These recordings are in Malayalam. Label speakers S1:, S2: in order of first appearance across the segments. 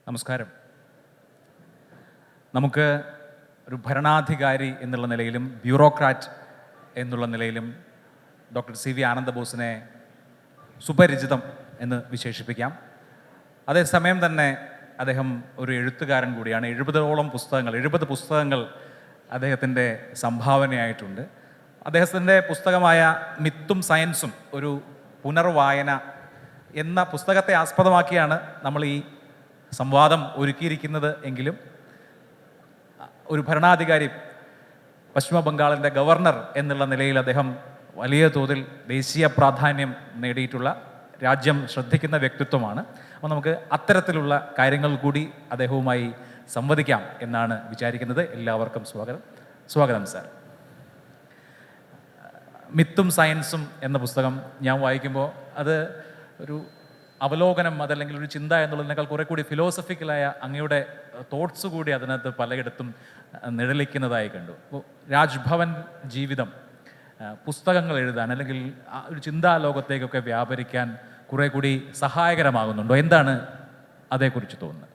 S1: നമസ്കാരം. നമുക്ക് ഒരു ഭരണാധികാരി എന്നുള്ള നിലയിലും ബ്യൂറോക്രാറ്റ് എന്നുള്ള നിലയിലും ഡോക്ടർ CV ആനന്ദബോസിനെ സുപരിചിതം എന്ന് വിശേഷിപ്പിക്കാം. അതേസമയം തന്നെ അദ്ദേഹം ഒരു എഴുത്തുകാരൻ കൂടിയാണ്. 70 പുസ്തകങ്ങൾ അദ്ദേഹത്തിൻ്റെ സംഭാവനയായിട്ടുണ്ട്. അദ്ദേഹത്തിൻ്റെ പുസ്തകമായ മിത്തും സയൻസും ഒരു പുനർവായന എന്ന പുസ്തകത്തെ ആസ്പദമാക്കിയാണ് നമ്മൾ ഈ സംവാദം ഒരുക്കിയിരിക്കുന്നത്. എങ്കിലും ഒരു ഭരണാധികാരി, പശ്ചിമ ബംഗാളിൻ്റെ ഗവർണർ എന്നുള്ള നിലയിൽ അദ്ദേഹം വലിയ തോതിൽ ദേശീയ പ്രാധാന്യം നേടിയിട്ടുള്ള, രാജ്യം ശ്രദ്ധിക്കുന്ന വ്യക്തിത്വമാണ്. അപ്പോൾ നമുക്ക് അത്തരത്തിലുള്ള കാര്യങ്ങൾ കൂടി അദ്ദേഹവുമായി സംവദിക്കാം എന്നാണ് വിചാരിക്കുന്നത്. എല്ലാവർക്കും സ്വാഗതം സാർ. മിത്തും സയൻസും എന്ന പുസ്തകം ഞാൻ വായിക്കുമ്പോൾ അത് ഒരു അവലോകനം, അതല്ലെങ്കിൽ ഒരു ചിന്ത എന്നുള്ളതിനേക്കാൾ കുറെ കൂടി ഫിലോസഫിക്കലായ അങ്ങയുടെ തോട്ട്സ് കൂടി അതിനകത്ത് പലയിടത്തും നിഴലിക്കുന്നതായി കണ്ടു. അപ്പോൾ രാജ്ഭവൻ ജീവിതം പുസ്തകങ്ങൾ എഴുതാൻ അല്ലെങ്കിൽ ഒരു ചിന്താലോകത്തേക്കൊക്കെ വ്യാപരിക്കാൻ കുറെ കൂടി സഹായകരമാകുന്നുണ്ടോ? എന്താണ് അതേക്കുറിച്ച് തോന്നുന്നത്?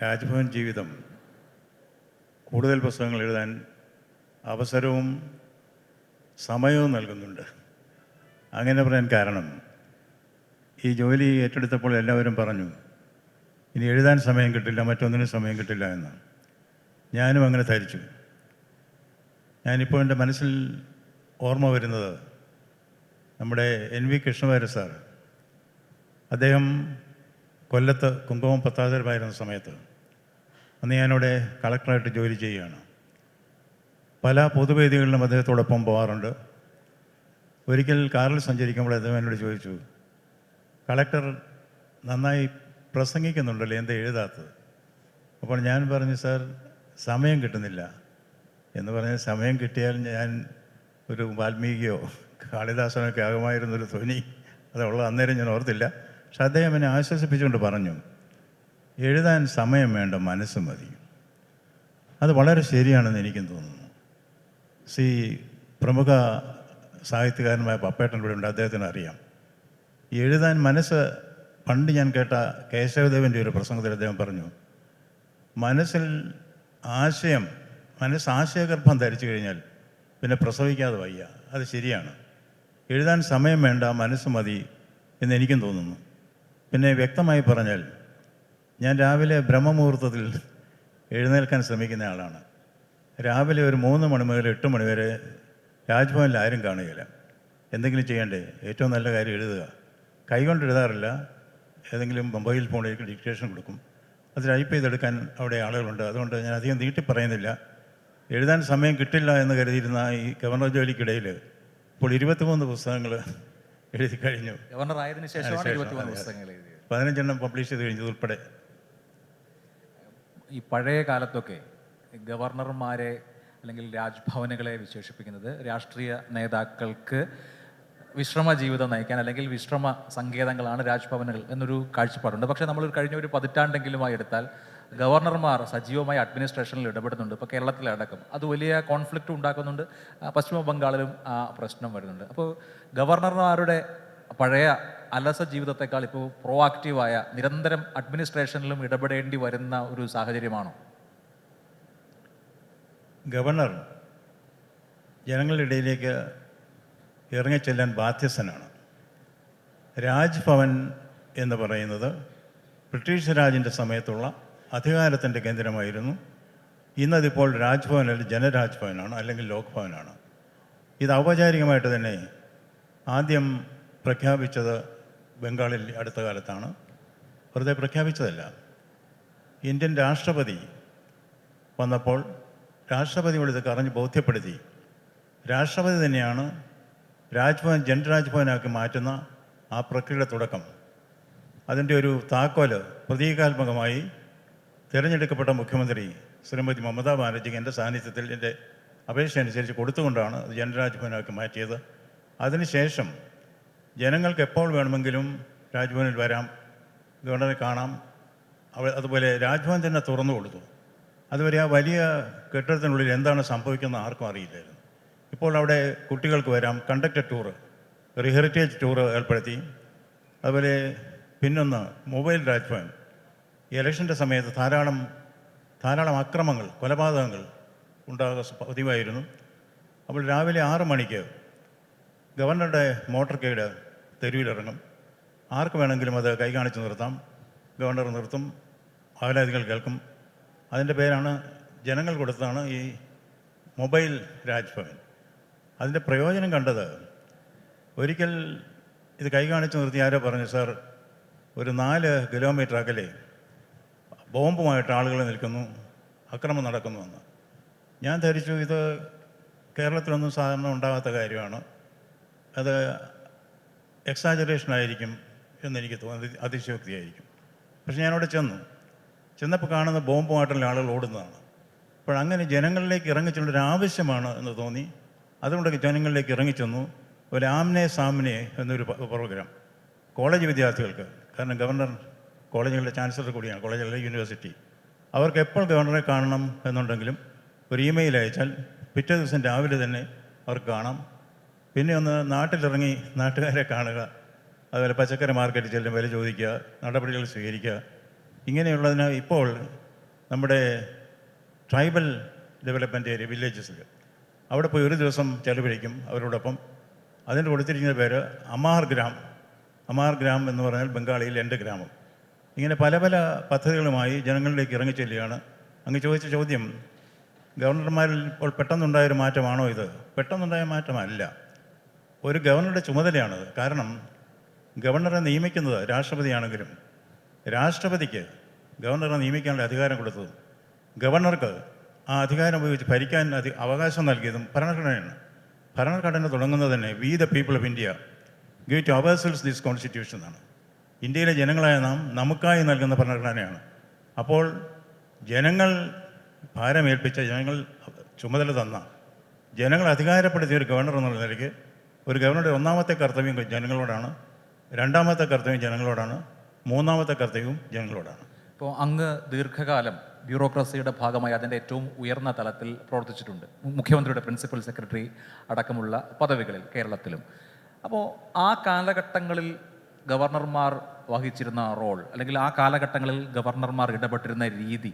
S2: രാജ്ഭവൻ ജീവിതം കൂടുതൽ പുസ്തകങ്ങൾ എഴുതാൻ അവസരവും സമയവും നൽകുന്നുണ്ട്. അങ്ങനെ പറയാൻ കാരണം, ഈ ജോലി ഏറ്റെടുത്തപ്പോൾ എല്ലാവരും പറഞ്ഞു ഇനി എഴുതാൻ സമയം കിട്ടില്ല, മറ്റൊന്നിനും സമയം കിട്ടില്ല എന്ന്. ഞാനും അങ്ങനെ ധരിച്ചു. ഞാനിപ്പോൾ എൻ്റെ മനസ്സിൽ ഓർമ്മ വരുന്നത് നമ്മുടെ NV കൃഷ്ണവാര്യർ സാർ. അദ്ദേഹം കൊല്ലത്ത് കുങ്കുമം പത്താതിരമായിരുന്ന സമയത്ത് അന്ന് ഞാനിവിടെ കളക്ടറായിട്ട് ജോലി ചെയ്യുകയാണ്. പല പൊതുവേദികളിലും അദ്ദേഹത്തോടൊപ്പം പോകാറുണ്ട്. ഒരിക്കൽ കാറിൽ സഞ്ചരിക്കുമ്പോൾ അദ്ദേഹം എന്നോട് ചോദിച്ചു, കളക്ടർ നന്നായി പ്രസംഗിക്കുന്നുണ്ടല്ലോ, എന്താ എഴുതാത്തത്? അപ്പോൾ ഞാൻ പറഞ്ഞു, സാർ സമയം കിട്ടുന്നില്ല എന്ന് പറഞ്ഞ്, സമയം കിട്ടിയാൽ ഞാൻ ഒരു വാൽമീകിയോ കാളിദാസനൊക്കെ ആകുമായിരുന്നൊരു ധ്വനി അതുള്ള അന്നേരം ഞാൻ ഓർത്തില്ല. പക്ഷെ അദ്ദേഹം എന്നെ ആശ്വസിപ്പിച്ചുകൊണ്ട് പറഞ്ഞു, എഴുതാൻ സമയം വേണ്ട, മനസ്സ് മതി. അത് വളരെ ശരിയാണെന്ന് എനിക്കും തോന്നുന്നു. പ്രമുഖ സാഹിത്യകാരനായ പപ്പേട്ടൻ ഇവിടെ ഉണ്ട്, അദ്ദേഹത്തിന് അറിയാം. എഴുതാൻ മനസ്സ്, പണ്ട് ഞാൻ കേട്ട കേശവദേവൻ്റെ ഒരു പ്രസംഗത്തിൽ അദ്ദേഹം പറഞ്ഞു, മനസ്സിൽ ആശയഗർഭം ധരിച്ചു കഴിഞ്ഞാൽ പിന്നെ പ്രസവിക്കാതെ വയ്യ. അത് ശരിയാണ്. എഴുതാൻ സമയം വേണ്ട, മനസ്സ് മതി എന്ന് എനിക്കും തോന്നുന്നു. പിന്നെ വ്യക്തമായി പറഞ്ഞാൽ, ഞാൻ രാവിലെ ബ്രഹ്മമുഹൂർത്തത്തിൽ എഴുന്നേൽക്കാൻ ശ്രമിക്കുന്ന ആളാണ്. രാവിലെ ഒരു 3 മണി മുതൽ 8 മണി വരെ രാജ്ഭവനിൽ ആരും കാണുകയില്ല. എന്തെങ്കിലും ചെയ്യണ്ടേ? ഏറ്റവും നല്ല കാര്യം എഴുതുക. കൈകൊണ്ട് എഴുതാറില്ല, ഏതെങ്കിലും മൊബൈൽ ഫോണിലേക്ക് ഡിക്റ്റേഷൻ കൊടുക്കും. അത് ടൈപ്പ് ചെയ്തെടുക്കാൻ അവിടെ ആളുകളുണ്ട്. അതുകൊണ്ട് ഞാൻ അധികം നീട്ടി പറയുന്നില്ല. എഴുതാൻ സമയം കിട്ടില്ല എന്ന് കരുതിയിരുന്ന ഈ ഗവർണർ ജോലിക്കിടയിൽ ഇപ്പോൾ 23 പുസ്തകങ്ങൾ എഴുതി കഴിഞ്ഞു.
S1: ഗവർണർ ആയതിനു ശേഷമാണ് 23 പുസ്തകങ്ങൾ എഴുതിയത്.
S2: 15 പബ്ലിഷ് ചെയ്ത് കഴിഞ്ഞത് ഉൾപ്പെടെ.
S1: ഈ പഴയ കാലത്തൊക്കെ ഗവർണർമാരെ അല്ലെങ്കിൽ രാജ്ഭവനുകളെ വിശേഷിപ്പിക്കുന്നത് രാഷ്ട്രീയ നേതാക്കൾക്ക് വിശ്രമ ജീവിതം നയിക്കാൻ അല്ലെങ്കിൽ വിശ്രമ സങ്കേതങ്ങളാണ് രാജ്ഭവനുകൾ എന്നൊരു കാഴ്ചപ്പാടുണ്ട്. പക്ഷേ നമ്മൾ കഴിഞ്ഞ ഒരു പതിറ്റാണ്ടെങ്കിലുമായി എടുത്താൽ ഗവർണർമാർ സജീവമായി അഡ്മിനിസ്ട്രേഷനിൽ ഇടപെടുന്നുണ്ട്. ഇപ്പോൾ കേരളത്തിലടക്കം അത് വലിയ കോൺഫ്ലിക്റ്റ് ഉണ്ടാക്കുന്നുണ്ട്. പശ്ചിമ ബംഗാളിലും ആ പ്രശ്നം വരുന്നുണ്ട്. അപ്പോൾ ഗവർണർമാരുടെ പഴയ അലസ ജീവിതത്തെക്കാൾ ഇപ്പോൾ പ്രോആക്റ്റീവായ, നിരന്തരം അഡ്മിനിസ്ട്രേഷനിലും ഇടപെടേണ്ടി വരുന്ന ഒരു സാഹചര്യമാണോ?
S2: ഗവർണർ ജനങ്ങളുടെ ഇടയിലേക്ക് ഇറങ്ങിച്ചെല്ലാൻ ബാധ്യസ്ഥനാണ്. രാജ്ഭവൻ എന്ന് പറയുന്നത് ബ്രിട്ടീഷ് രാജിൻ്റെ സമയത്തുള്ള അധികാരത്തിൻ്റെ കേന്ദ്രമായിരുന്നു. ഇന്നതിപ്പോൾ രാജ്ഭവൻ അല്ലെങ്കിൽ ജനരാജ്ഭവനാണ്, അല്ലെങ്കിൽ ലോക്ഭവനാണ്. ഇത് ഔപചാരികമായിട്ട് തന്നെ ആദ്യം പ്രഖ്യാപിച്ചത് ബംഗാളിൽ അടുത്ത കാലത്താണ്. വെറുതെ പ്രഖ്യാപിച്ചതല്ല. ഇന്ത്യൻ രാഷ്ട്രപതി വന്നപ്പോൾ രാഷ്ട്രപതിയോട് ഇത് പറഞ്ഞ് ബോധ്യപ്പെടുത്തി. രാഷ്ട്രപതി തന്നെയാണ് രാജ്ഭവൻ ജനരാജ്ഭവനാക്കി മാറ്റുന്ന ആ പ്രക്രിയയുടെ തുടക്കം. അതിൻ്റെ ഒരു താക്കോല് പ്രതീകാത്മകമായി തിരഞ്ഞെടുക്കപ്പെട്ട മുഖ്യമന്ത്രി ശ്രീമതി മമതാ ബാനർജിക്ക് എൻ്റെ സാന്നിധ്യത്തിൽ എൻ്റെ അപേക്ഷ അനുസരിച്ച് കൊടുത്തുകൊണ്ടാണ് അത് ജനരാജ്ഭവനാക്കി മാറ്റിയത്. അതിനുശേഷം ജനങ്ങൾക്ക് എപ്പോൾ വേണമെങ്കിലും രാജ്ഭവനിൽ വരാം, ഗവർണറെ കാണാം. അതുപോലെ രാജ്ഭവൻ തന്നെ തുറന്നു കൊടുത്തു. അതുവരെ ആ വലിയ കെട്ടിടത്തിനുള്ളിൽ എന്താണ് സംഭവിക്കുന്നത് ആർക്കും അറിയില്ലായിരുന്നു. ഇപ്പോൾ അവിടെ കുട്ടികൾക്ക് വരാം, കണ്ടക്റ്റഡ് ടൂറ്, ഒരു ഹെറിറ്റേജ് ടൂറ് ഏർപ്പെടുത്തി. അതുപോലെ പിന്നൊന്ന് മൊബൈൽ രാജ്ഭവൻ. ഈ ഇലക്ഷൻ്റെ സമയത്ത് ധാരാളം അക്രമങ്ങൾ, കൊലപാതകങ്ങൾ ഉണ്ടാകുക പതിവായിരുന്നു. അപ്പോൾ രാവിലെ 6 മണിക്ക് ഗവർണറുടെ മോട്ടോർ ഗൈഡ് തെരുവിലിറങ്ങും. ആർക്ക് വേണമെങ്കിലും അത് കൈ കാണിച്ച് നിർത്താം. ഗവർണർ നിർത്തും, ആവലാതികൾ കേൾക്കും. അതിൻ്റെ പേരാണ്, ജനങ്ങൾ കൊടുത്തതാണ് ഈ മൊബൈൽ രാജ്ഭവൻ. അതിൻ്റെ പ്രയോജനം കണ്ടത്, ഒരിക്കൽ ഇത് കൈ കാണിച്ച് നിർത്തി ആരോ പറഞ്ഞു, സാർ ഒരു 4 കിലോമീറ്റർ അകലെ ബോംബുമായിട്ട് ആളുകൾ നിൽക്കുന്നു, അക്രമം നടക്കുന്നുവെന്ന്. ഞാൻ ധരിച്ചു ഇത് കേരളത്തിലൊന്നും സാധാരണ ഉണ്ടാകാത്ത കാര്യമാണ്, അത് എക്സാജറേഷനായിരിക്കും എന്നെനിക്ക് തോന്നി, അതിശയോക്തിയായിരിക്കും. പക്ഷെ ഞാനവിടെ ചെന്നപ്പോൾ കാണുന്ന ബോംബുമായിട്ടുള്ള ആളുകൾ ഓടുന്നതാണ്. അപ്പോഴങ്ങനെ ജനങ്ങളിലേക്ക് ഇറങ്ങിച്ചെല്ലൊരു ആവശ്യമാണ് എന്ന് തോന്നി. അതുകൊണ്ട് ജനങ്ങളിലേക്ക് ഇറങ്ങിച്ചെന്നു. ഒരു ആംനെ സാമ്നെ എന്നൊരു പ്രോഗ്രാം കോളേജ് വിദ്യാർത്ഥികൾക്ക്, കാരണം ഗവർണർ കോളേജുകളുടെ ചാൻസലർ കൂടിയാണ്, കോളേജുകളുടെ യൂണിവേഴ്സിറ്റി, അവർക്ക് എപ്പോൾ ഗവർണറെ കാണണം എന്നുണ്ടെങ്കിലും ഒരു ഇമെയിൽ അയച്ചാൽ പിറ്റേ ദിവസം രാവിലെ തന്നെ അവർക്ക് കാണാം. പിന്നെ ഒന്ന് നാട്ടിലിറങ്ങി നാട്ടുകാരെ കാണുക, അതുപോലെ പച്ചക്കറി മാർക്കറ്റിൽ ചെല്ലും വില ചോദിക്കുക, നടപടികൾ സ്വീകരിക്കുക. ഇങ്ങനെയുള്ളതിന് ഇപ്പോൾ നമ്മുടെ ട്രൈബൽ ഡെവലപ്മെൻറ്റ് ഏരിയ വില്ലേജസിൽ അവിടെ പോയി ഒരു ദിവസം ചെലവഴിക്കും അവരോടൊപ്പം. അതിന് കൊടുത്തിരിക്കുന്ന പേര് അമാർ ഗ്രാം എന്ന് പറഞ്ഞാൽ ബംഗാളിയിൽ എൻ്റെ ഗ്രാമം. ഇങ്ങനെ പല പദ്ധതികളുമായി ജനങ്ങളിലേക്ക് ഇറങ്ങിച്ചെല്ലുകയാണ്. അങ്ങ് ചോദിച്ച ചോദ്യം, ഗവർണർമാരിൽ ഇപ്പോൾ പെട്ടെന്നുണ്ടായൊരു മാറ്റമാണോ ഇത്? പെട്ടെന്നുണ്ടായ മാറ്റമല്ല, ഒരു ഗവർണറുടെ ചുമതലയാണത്. കാരണം ഗവർണറെ നിയമിക്കുന്നത് രാഷ്ട്രപതിയാണെങ്കിലും രാഷ്ട്രപതിക്ക് ഗവർണറെ നിയമിക്കാനുള്ള അധികാരം കൊടുത്തതും ഗവർണർക്ക് ആ അധികാരം ഉപയോഗിച്ച് ഭരിക്കാൻ അവകാശം നൽകിയതും ഭരണഘടനയാണ്. ഭരണഘടന തുടങ്ങുന്നത് തന്നെ we the people of India give to ourselves this constitution എന്നാണ്. ഇന്ത്യയിലെ ജനങ്ങളായ നാം നമുക്കായി നൽകുന്ന ഭരണഘടനയാണ്. അപ്പോൾ ജനങ്ങൾ ഭാരമേൽപ്പിച്ച, ജനങ്ങൾ ചുമതല തന്ന, ജനങ്ങൾ അധികാരപ്പെടുത്തിയ ഒരു ഗവർണർ എന്നുള്ള നിലയ്ക്ക് ഒരു ഗവർണറുടെ ഒന്നാമത്തെ കർത്തവ്യം ജനങ്ങളോടാണ്, രണ്ടാമത്തെ കർത്തവ്യം ജനങ്ങളോടാണ്, മൂന്നാമത്തെ കർത്തവ്യവും ജനങ്ങളോടാണ്.
S1: ഇപ്പോൾ അങ്ങ് ദീർഘകാലം ബ്യൂറോക്രസിയുടെ ഭാഗമായി അതിൻ്റെ ഏറ്റവും ഉയർന്ന തലത്തിൽ പ്രവർത്തിച്ചിട്ടുണ്ട്, മുഖ്യമന്ത്രിയുടെ പ്രിൻസിപ്പൽ സെക്രട്ടറി അടക്കമുള്ള പദവികളിൽ കേരളത്തിലും. അപ്പോൾ ആ കാലഘട്ടങ്ങളിൽ ഗവർണർമാർ വഹിച്ചിരുന്ന റോൾ, അല്ലെങ്കിൽ ആ കാലഘട്ടങ്ങളിൽ ഗവർണർമാർ ഇടപെട്ടിരുന്ന രീതി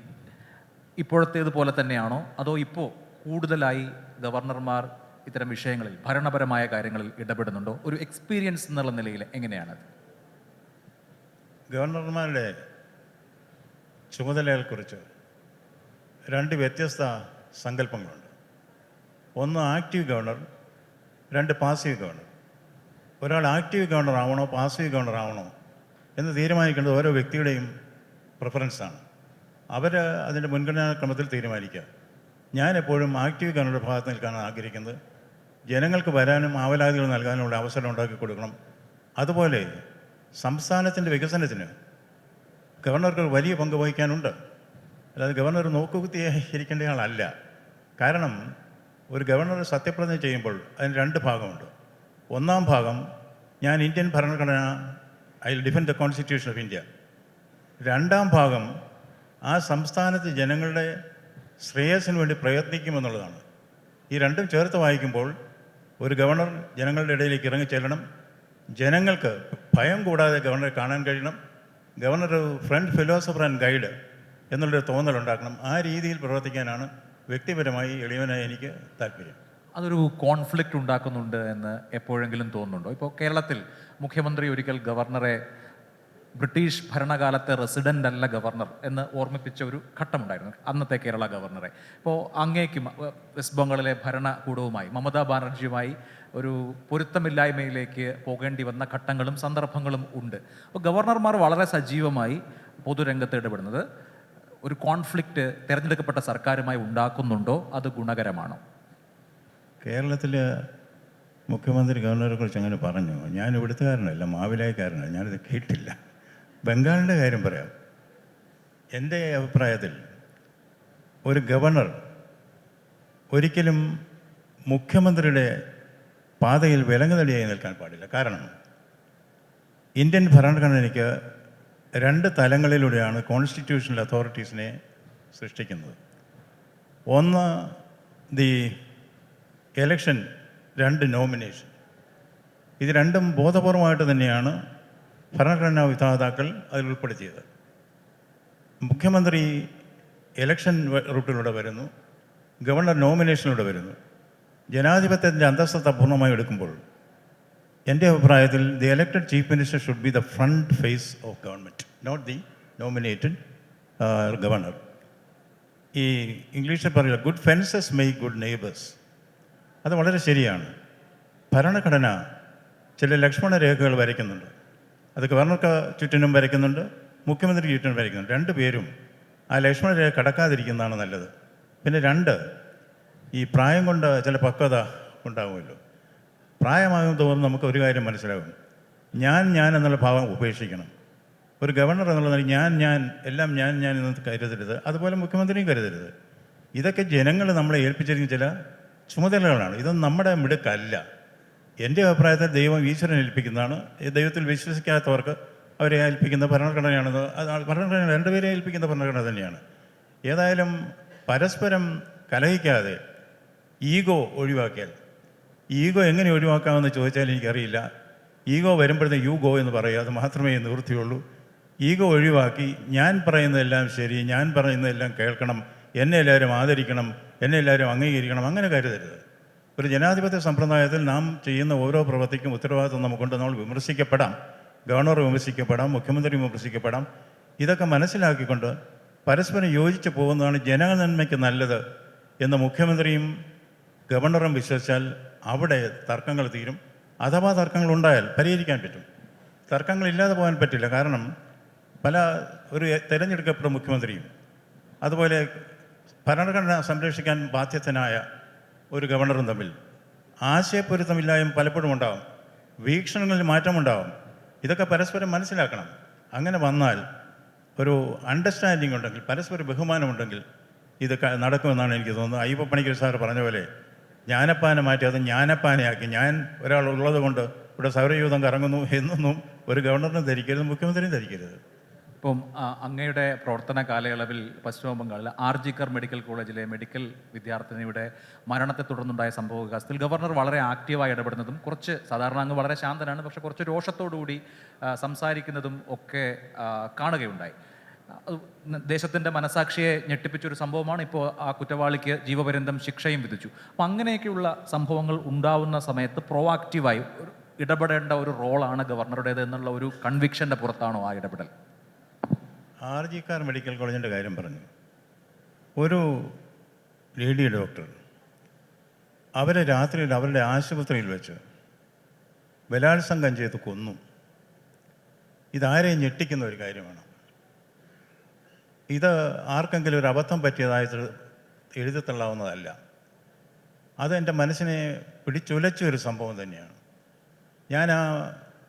S1: ഇപ്പോഴത്തേതുപോലെ തന്നെയാണോ, അതോ ഇപ്പോൾ കൂടുതലായി ഗവർണർമാർ ഇത്തരം വിഷയങ്ങളിൽ, ഭരണപരമായ കാര്യങ്ങളിൽ ഇടപെടുന്നുണ്ടോ? ഒരു എക്സ്പീരിയൻസ് എന്നുള്ള നിലയിൽ എങ്ങനെയാണത്?
S2: ഗവർണർമാരുടെ ചുമതലകളെക്കുറിച്ച് 2 വ്യത്യസ്ത സങ്കല്പങ്ങളുണ്ട്. ഒന്ന് ആക്റ്റീവ് ഗവർണർ, 2 പാസീവ് ഗവർണർ. ഒരാൾ ആക്റ്റീവ് ഗവർണർ ആവണോ പാസീവ് ഗവർണർ ആവണോ എന്ന് തീരുമാനിക്കേണ്ടത് ഓരോ വ്യക്തിയുടെയും പ്രിഫറൻസാണ്. അവർ അതിൻ്റെ മുൻഗണനാ ക്രമത്തിൽ തീരുമാനിക്കുക. ഞാൻ എപ്പോഴും ആക്റ്റീവ് ഗവർണറുടെ ഭാഗത്ത് നിൽക്കാനാണ് ആഗ്രഹിക്കുന്നത്. ജനങ്ങൾക്ക് വരാനും ആവലാതികൾ നൽകാനുമുള്ള അവസരം ഉണ്ടാക്കി കൊടുക്കണം. അതുപോലെ സംസ്ഥാനത്തിൻ്റെ വികസനത്തിന് ഗവർണർക്ക് വലിയ പങ്ക് വഹിക്കാനുണ്ട്. അല്ലാതെ ഗവർണർ നോക്കുകുത്തിയായി ഇരിക്കേണ്ടയാളല്ല. കാരണം ഒരു ഗവർണർ സത്യപ്രതിജ്ഞ ചെയ്യുമ്പോൾ അതിന് 2 ഭാഗമുണ്ട്. ഒന്നാം ഭാഗം, ഞാൻ ഇന്ത്യൻ ഭരണഘടന, I will defend the constitution of India. രണ്ടാം ഭാഗം, ആ സംസ്ഥാനത്ത് ജനങ്ങളുടെ ശ്രേയസ്സിന് വേണ്ടി പ്രയത്നിക്കുമെന്നുള്ളതാണ്. ഈ രണ്ടും ചേർത്ത് വായിക്കുമ്പോൾ ഒരു ഗവർണർ ജനങ്ങളുടെ ഇടയിലേക്ക് ഇറങ്ങിച്ചെല്ലണം, ജനങ്ങൾക്ക് ഭയം കൂടാതെ ഗവർണറെ കാണാൻ കഴിയണം, ഗവർണർ ഒരു ഫ്രണ്ട് ഫിലോസഫർ ആൻഡ് ഗൈഡ് എന്നുള്ളൊരു തോന്നലുണ്ടാക്കണം. ആ രീതിയിൽ പ്രവർത്തിക്കാനാണ് വ്യക്തിപരമായി എളിയവനായി എനിക്ക് താല്പര്യം.
S1: അതൊരു കോൺഫ്ലിക്റ്റ് ഉണ്ടാക്കുന്നുണ്ട് എന്ന് എപ്പോഴെങ്കിലും തോന്നുന്നുണ്ടോ? ഇപ്പോൾ കേരളത്തിൽ മുഖ്യമന്ത്രി ഒരിക്കൽ ഗവർണറെ ബ്രിട്ടീഷ് ഭരണകാലത്തെ റെസിഡൻ്റ് അല്ല ഗവർണർ എന്ന് ഓർമ്മിപ്പിച്ച ഒരു ഘട്ടമുണ്ടായിരുന്നു, അന്നത്തെ കേരള ഗവർണറെ. ഇപ്പോൾ അങ്ങേക്കും വെസ്റ്റ് ബംഗാളിലെ ഭരണകൂടവുമായി, മമതാ ബാനർജിയുമായി ഒരു പൊരുത്തമില്ലായ്മയിലേക്ക് പോകേണ്ടി വന്ന ഘട്ടങ്ങളും സന്ദർഭങ്ങളും ഉണ്ട്. അപ്പോൾ ഗവർണർമാർ വളരെ സജീവമായി പൊതുരംഗത്ത് ഇടപെടുന്നത് ഒരു കോൺഫ്ലിക്റ്റ് തിരഞ്ഞെടുക്കപ്പെട്ട സർക്കാരുമായി ഉണ്ടാക്കുന്നുണ്ടോ? അത് ഗുണകരമാണോ?
S2: കേരളത്തിൽ മുഖ്യമന്ത്രി ഗവർണറെ കുറിച്ച് അങ്ങനെ പറഞ്ഞു. ഞാൻ ഇവിടുത്തുകാരനല്ല, മാവിലായക്കാരനല്ല, ഞാനിത് കേട്ടില്ല. ബംഗാളിൻ്റെ കാര്യം പറയാം. എൻ്റെ അഭിപ്രായത്തിൽ ഒരു ഗവർണർ ഒരിക്കലും മുഖ്യമന്ത്രിയുടെ പാതയിൽ വിലങ്ങുതടിയായി നിൽക്കാൻ പാടില്ല. കാരണം ഇന്ത്യൻ ഭരണഘടനയ്ക്ക് 2 തലങ്ങളിലൂടെയാണ് കോൺസ്റ്റിറ്റ്യൂഷണൽ അതോറിറ്റീസിനെ സൃഷ്ടിക്കുന്നത്. ഒന്ന് ദി എലക്ഷൻ, 2 നോമിനേഷൻ. ഇത് രണ്ടും ബോധപൂർവമായിട്ട് തന്നെയാണ് ഭരണഘടനാ വിധാതാക്കൾ അതിൽ ഉൾപ്പെടുത്തിയത്. മുഖ്യമന്ത്രി ഇലക്ഷൻ റൂട്ടിലൂടെ വരുന്നു, ഗവർണർ നോമിനേഷനിലൂടെ വരുന്നു. ജനാധിപത്യത്തിൻ്റെ അന്തസ്സത്ത പൂർണ്ണമായി എടുക്കുമ്പോൾ എൻ്റെ അഭിപ്രായത്തിൽ the elected chief minister should be the front face of government, not the nominated governor. ഈ ഇംഗ്ലീഷിൽ പറയുക good fences make good neighbours, അത് വളരെ ശരിയാണ്. ഭരണഘടന ചില ലക്ഷ്മണ രേഖകൾ വരയ്ക്കുന്നുണ്ട്. അത് ഗവർണർക്ക് ചുറ്റിനും വരയ്ക്കുന്നുണ്ട്, മുഖ്യമന്ത്രിക്ക് ചുറ്റിനും വരയ്ക്കുന്നുണ്ട്. രണ്ടുപേരും ആ ലക്ഷ്മണ രേഖ കടക്കാതിരിക്കുന്നതാണ് നല്ലത്. പിന്നെ രണ്ട്, ഈ പ്രായം കൊണ്ട് ചില പക്വത ഉണ്ടാകുമല്ലോ. പ്രായമാകും തോറും നമുക്ക് ഒരു കാര്യം മനസ്സിലാകും, ഞാൻ എന്നുള്ള ഭാവം ഉപേക്ഷിക്കണം. ഒരു ഗവർണർ എന്നുള്ളത് ഞാൻ എല്ലാം ഞാൻ എന്ന് കരുതരുത്, അതുപോലെ മുഖ്യമന്ത്രിയും കരുതരുത്. ഇതൊക്കെ ജനങ്ങൾ നമ്മളെ ഏൽപ്പിച്ചിരിക്കുന്ന ചില ചുമതലകളാണ്. ഇതൊന്നും നമ്മുടെ മിടുക്കല്ല. എൻ്റെ അഭിപ്രായത്തിൽ ദൈവം ഈശ്വരൻ ഏൽപ്പിക്കുന്നതാണ്. ദൈവത്തിൽ വിശ്വസിക്കാത്തവർക്ക് അവരെ ഏൽപ്പിക്കുന്ന ഭരണഘടനയാണെന്ന്, ഭരണഘടന രണ്ടുപേരെ ഏൽപ്പിക്കുന്ന ഭരണഘടന തന്നെയാണ്. ഏതായാലും പരസ്പരം കലഹിക്കാതെ ഈഗോ ഒഴിവാക്കിയാൽ, ഈഗോ എങ്ങനെ ഒഴിവാക്കാമെന്ന് ചോദിച്ചാൽ എനിക്കറിയില്ല. ഈഗോ വരുമ്പോഴത്തേക്ക് യു ഗോ എന്ന് പറയുക, അത് മാത്രമേ നിവൃത്തിയുള്ളൂ. ഈഗോ ഒഴിവാക്കി ഞാൻ പറയുന്നതെല്ലാം ശരി, ഞാൻ പറയുന്നതെല്ലാം കേൾക്കണം, എന്നെ എല്ലാവരും ആദരിക്കണം, എന്നെ എല്ലാവരും അംഗീകരിക്കണം, അങ്ങനെ കരുതരുത്. ഒരു ജനാധിപത്യ സമ്പ്രദായത്തിൽ നാം ചെയ്യുന്ന ഓരോ പ്രവൃത്തിക്കും ഉത്തരവാദിത്വം നമുക്കുണ്ട്. നമ്മൾ വിമർശിക്കപ്പെടാം, ഗവർണർ വിമർശിക്കപ്പെടാം, മുഖ്യമന്ത്രി വിമർശിക്കപ്പെടാം. ഇതൊക്കെ മനസ്സിലാക്കിക്കൊണ്ട് പരസ്പരം യോജിച്ച് പോകുന്നതാണ് ജനനന്മയ്ക്ക് നല്ലത് എന്ന് മുഖ്യമന്ത്രിയും ഗവർണറും വിശ്വസിച്ചാൽ അവിടെ തർക്കങ്ങൾ തീരും. അഥവാ തർക്കങ്ങൾ ഉണ്ടായാൽ പരിഹരിക്കാൻ പറ്റും. തർക്കങ്ങളില്ലാതെ പോകാൻ പറ്റില്ല. കാരണം ഒരു തിരഞ്ഞെടുക്കപ്പെട്ട മുഖ്യമന്ത്രിയും അതുപോലെ ഭരണഘടന സംരക്ഷിക്കാൻ ബാധ്യസ്ഥനായ ഒരു ഗവർണറും തമ്മിൽ ആശയപ്പൊരുത്തമില്ലായ്മ പലപ്പോഴും ഉണ്ടാകും, വീക്ഷണങ്ങളിൽ മാറ്റമുണ്ടാകും. ഇതൊക്കെ പരസ്പരം മനസ്സിലാക്കണം. അങ്ങനെ വന്നാൽ ഒരു അണ്ടർസ്റ്റാൻഡിങ് ഉണ്ടെങ്കിൽ, പരസ്പര ബഹുമാനമുണ്ടെങ്കിൽ ഇത് നടക്കുമെന്നാണ് എനിക്ക് തോന്നുന്നത്. അയ്യപ്പ പണിക്കർ സാർ പറഞ്ഞ പോലെ ജ്ഞാനപ്പാനെ മാറ്റി അത് ജ്ഞാനപ്പാനയാക്കി, ഞാൻ ഒരാൾ ഉള്ളത് കൊണ്ട് ഇവിടെ സൗരയൂഥം കറങ്ങുന്നു എന്നൊന്നും ഒരു ഗവർണറിനും ധരിക്കരുത്, മുഖ്യമന്ത്രിയും ധരിക്കരുത്.
S1: ഇപ്പം അങ്ങയുടെ പ്രവർത്തന കാലയളവിൽ പശ്ചിമ ബംഗാളിലെ ആർജിക്കർ മെഡിക്കൽ കോളേജിലെ മെഡിക്കൽ വിദ്യാർത്ഥിനിയുടെ മരണത്തെ തുടർന്നുണ്ടായ സംഭവവികാസത്തിൽ ഗവർണർ വളരെ ആക്റ്റീവായി ഇടപെടുന്നതും, കുറച്ച് സാധാരണ അങ്ങ് വളരെ ശാന്തനാണ്, പക്ഷെ കുറച്ച് രോഷത്തോടുകൂടി സംസാരിക്കുന്നതും ഒക്കെ കാണുകയുണ്ടായി. ദേശത്തിൻ്റെ മനസാക്ഷിയെ ഞെട്ടിപ്പിച്ചൊരു സംഭവമാണ്. ഇപ്പോൾ ആ കുറ്റവാളിക്ക് ജീവപര്യന്തം ശിക്ഷയും വിധിച്ചു. അപ്പം അങ്ങനെയൊക്കെയുള്ള സംഭവങ്ങൾ ഉണ്ടാവുന്ന സമയത്ത് പ്രോആക്റ്റീവായി ഇടപെടേണ്ട ഒരു റോളാണ് ഗവർണറുടേത് എന്നുള്ള ഒരു കൺവിക്ഷൻ്റെ പുറത്താണോ ആ ഇടപെടൽ?
S2: ആർജിക്കാർ മെഡിക്കൽ കോളേജിൻ്റെ കാര്യം പറഞ്ഞു. ഒരു ലേഡി ഡോക്ടർ അവരെ രാത്രിയിൽ അവരുടെ ആശുപത്രിയിൽ വെച്ച് ബലാത്സംഗം ചെയ്ത് കൊന്നു. ഇതാരെയും ഞെട്ടിക്കുന്ന ഒരു കാര്യമാണ്. ഇത് ആർക്കെങ്കിലും ഒരു അബദ്ധം പറ്റിയതായിട്ട് എഴുതിത്തള്ളാവുന്നതല്ല. അതെൻ്റെ മനസ്സിനെ പിടിച്ചുലച്ച ഒരു സംഭവം തന്നെയാണ്. ഞാൻ ആ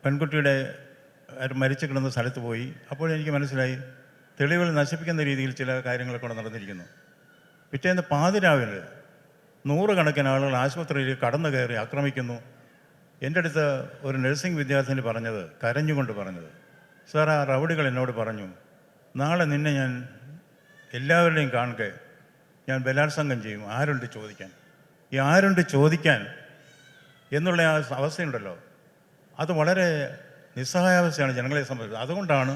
S2: പെൺകുട്ടിയുടെ മരിച്ചു കിടന്ന സ്ഥലത്ത് പോയി. അപ്പോഴെനിക്ക് മനസ്സിലായി തെളിവുകൾ നശിപ്പിക്കുന്ന രീതിയിൽ ചില കാര്യങ്ങളൊക്കെ ഇവിടെ നടന്നിരിക്കുന്നു. പിറ്റേന്ന് പാതിരാവിൽ നൂറുകണക്കിന് ആളുകൾ ആശുപത്രിയിൽ കടന്നു കയറി ആക്രമിക്കുന്നു. എൻ്റെ അടുത്ത് ഒരു നഴ്സിംഗ് വിദ്യാർത്ഥിനി പറഞ്ഞത്, കരഞ്ഞുകൊണ്ട് പറഞ്ഞത്, സാർ ആ റൗഡികൾ എന്നോട് പറഞ്ഞു, നാളെ നിന്നെ ഞാൻ എല്ലാവരുടെയും കാണുക, ഞാൻ ബലാത്സംഗം ചെയ്യും, ആരുണ്ട് ചോദിക്കാൻ. ഈ ആരുണ്ട് ചോദിക്കാൻ എന്നുള്ള ആ അവസ്ഥയുണ്ടല്ലോ, അത് വളരെ നിസ്സഹായാവസ്ഥയാണ് ജനങ്ങളെ സംബന്ധിച്ചത്. അതുകൊണ്ടാണ്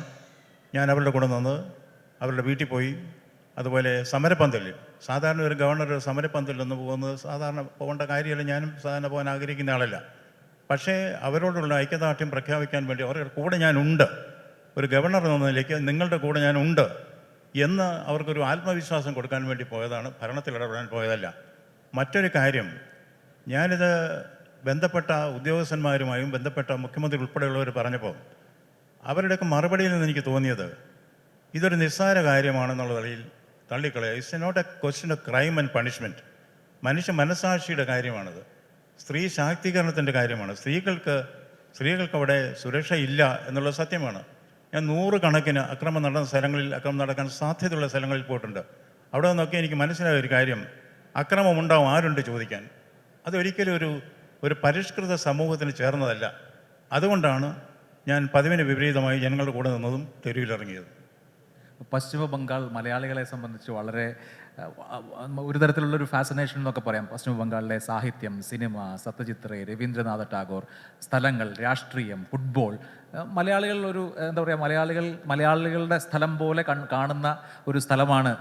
S2: ഞാൻ അവരുടെ കൂടെ നിന്നത്. അവരുടെ വീട്ടിൽ പോയി. അതുപോലെ സമരപ്പന്തലിൽ, സാധാരണ ഒരു ഗവർണർ സമരപ്പന്തലിൽ നിന്ന് പോകുന്നത് സാധാരണ പോകേണ്ട കാര്യമല്ല, ഞാനും സാധാരണ പോകാൻ ആഗ്രഹിക്കുന്ന ആളല്ല. പക്ഷേ അവരോടുള്ള ഐക്യദാർഢ്യം പ്രഖ്യാപിക്കാൻ വേണ്ടി അവരുടെ കൂടെ ഞാനുണ്ട്, ഒരു ഗവർണർ എന്ന നിലയ്ക്ക് നിങ്ങളുടെ കൂടെ ഞാനുണ്ട് എന്ന് അവർക്കൊരു ആത്മവിശ്വാസം കൊടുക്കാൻ വേണ്ടി പോയതാണ്, ഭരണത്തിൽ ഇടപെടാൻ പോയതല്ല. മറ്റൊരു കാര്യം, ഞാനിത് ബന്ധപ്പെട്ട ഉദ്യോഗസ്ഥന്മാരുമായും ബന്ധപ്പെട്ട മുഖ്യമന്ത്രി ഉൾപ്പെടെയുള്ളവർ പറഞ്ഞപ്പോൾ അവരുടെയൊക്കെ മറുപടിയിൽ നിന്ന് എനിക്ക് തോന്നിയത് ഇതൊരു നിസ്സാര കാര്യമാണെന്നുള്ള നിലയിൽ തള്ളിക്കളയുക. It's not a question of crime and punishment. മനുഷ്യ മനസാക്ഷിയുടെ കാര്യമാണത്. സ്ത്രീ ശാക്തീകരണത്തിൻ്റെ കാര്യമാണ്. സ്ത്രീകൾക്ക് അവിടെ സുരക്ഷയില്ല എന്നുള്ളത് സത്യമാണ്. ഞാൻ നൂറുകണക്കിന് അക്രമം നടന്ന സ്ഥലങ്ങളിൽ, അക്രമം നടക്കാൻ സാധ്യതയുള്ള സ്ഥലങ്ങളിൽ പോയിട്ടുണ്ട്. അവിടെ നിന്നൊക്കെ എനിക്ക് മനസ്സിലായ ഒരു കാര്യം, അക്രമം ഉണ്ടാവും, ആരുണ്ട് ചോദിക്കാൻ. അതൊരിക്കലും ഒരു പരിഷ്കൃത സമൂഹത്തിന് ചേർന്നതല്ല. അതുകൊണ്ടാണ് ഞാൻ പതിവിന് വിപരീതമായി ജനങ്ങളുടെ കൂടെ നിന്നതും തെരുവിലിറങ്ങിയത്.
S1: പശ്ചിമ ബംഗാൾ മലയാളികളെ സംബന്ധിച്ച് വളരെ ഒരു തരത്തിലുള്ളൊരു ഫാസിനേഷൻ എന്നൊക്കെ പറയാം. പശ്ചിമ ബംഗാളിലെ സാഹിത്യം, സിനിമ, സത്യജിത് റേ, രവീന്ദ്രനാഥ ടാഗോർ, സ്ഥലങ്ങൾ, രാഷ്ട്രീയം, ഫുട്ബോൾ. മലയാളികൾ ഒരു എന്താ പറയുക, മലയാളികളുടെ സ്ഥലം പോലെ കാണുന്ന ഒരു സ്ഥലമാണ്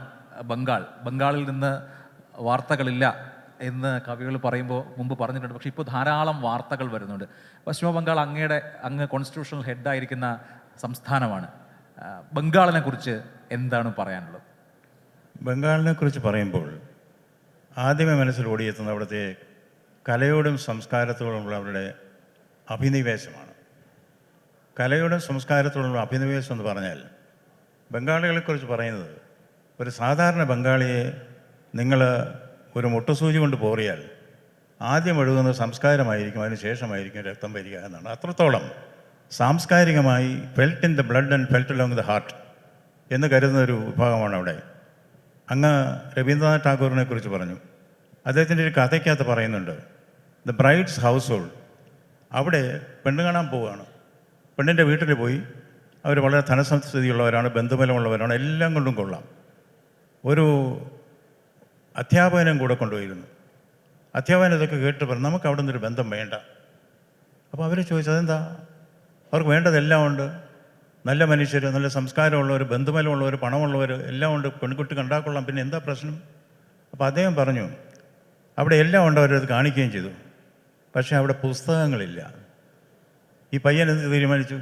S1: ബംഗാൾ. ബംഗാളിൽ നിന്ന് വാർത്തകളില്ല എന്ന് കവികൾ പറയുമ്പോൾ മുമ്പ് പറഞ്ഞിട്ടുണ്ട്. പക്ഷേ ഇപ്പോൾ ധാരാളം വാർത്തകൾ വരുന്നുണ്ട്. പശ്ചിമ ബംഗാൾ അങ്ങ് കോൺസ്റ്റിറ്റ്യൂഷണൽ ഹെഡായിരിക്കുന്ന സംസ്ഥാനമാണ്. ബംഗാളിനെ കുറിച്ച് എന്താണ് പറയാനുള്ളത്?
S2: ബംഗാളിനെ കുറിച്ച് പറയുമ്പോൾ ആദ്യമേ മനസ്സിൽ ഓടിയെത്തുന്ന അവിടുത്തെ കലയോടും സംസ്കാരത്തോടുമുള്ള അവരുടെ അഭിനിവേശമാണ്. കലയോടും സംസ്കാരത്തോടുള്ള അഭിനിവേശം എന്ന് പറഞ്ഞാൽ ബംഗാളികളെക്കുറിച്ച് പറയുന്നത്, ഒരു സാധാരണ ബംഗാളിയെ നിങ്ങൾ ഒരു മുട്ടുസൂചി കൊണ്ട് പോറിയാൽ ആദ്യം ഒഴുകുന്നത് സംസ്കാരമായിരിക്കും, അതിന് ശേഷമായിരിക്കും രക്തം വരിക എന്നാണ്. അത്രത്തോളം സാംസ്കാരികമായി felt in the blood and felt along the heart എന്ന് കരുതുന്ന ഒരു വിഭാഗമാണ് അവിടെ. അങ്ങ് രവീന്ദ്രനാഥ് ടാഗോറിനെ കുറിച്ച് പറഞ്ഞു. അദ്ദേഹത്തിൻ്റെ ഒരു കഥയ്ക്കകത്ത് പറയുന്നുണ്ട്, ദ ബ്രൈഡ്സ് ഹൗസ് ഹോൾഡ്. അവിടെ പെണ്ണ് കാണാൻ പോവുകയാണ്. പെണ്ണിൻ്റെ വീട്ടിൽ പോയി അവർ വളരെ ധനസംസ്ഥിതിയുള്ളവരാണ്, ബന്ധുബലമുള്ളവരാണ്, എല്ലാം കൊണ്ടും കൊള്ളാം. ഒരു അധ്യാപകനും കൂടെ കൊണ്ടുപോയിരുന്നു. അധ്യാപകൻ ഇതൊക്കെ കേട്ട് പറഞ്ഞു, നമുക്ക് അവിടെ നിന്നൊരു ബന്ധം വേണ്ട. അപ്പോൾ അവർ ചോദിച്ചു, അതെന്താ? അവർക്ക് വേണ്ടതെല്ലാം ഉണ്ട്, നല്ല മനുഷ്യർ, നല്ല സംസ്കാരമുള്ളവർ, ബന്ധുബലമുള്ളവർ, പണമുള്ളവർ എല്ലാം ഉണ്ട്, പെൺകുട്ടി കണ്ടാക്കൊള്ളാം, പിന്നെ എന്താ പ്രശ്നം? അപ്പോൾ അദ്ദേഹം പറഞ്ഞു, അവിടെ എല്ലാം ഉണ്ട്, അവരത് കാണിക്കുകയും ചെയ്തു. പക്ഷേ അവിടെ പുസ്തകങ്ങളില്ല. ഈ പയ്യൻ എന്ത് തീരുമാനിച്ചു?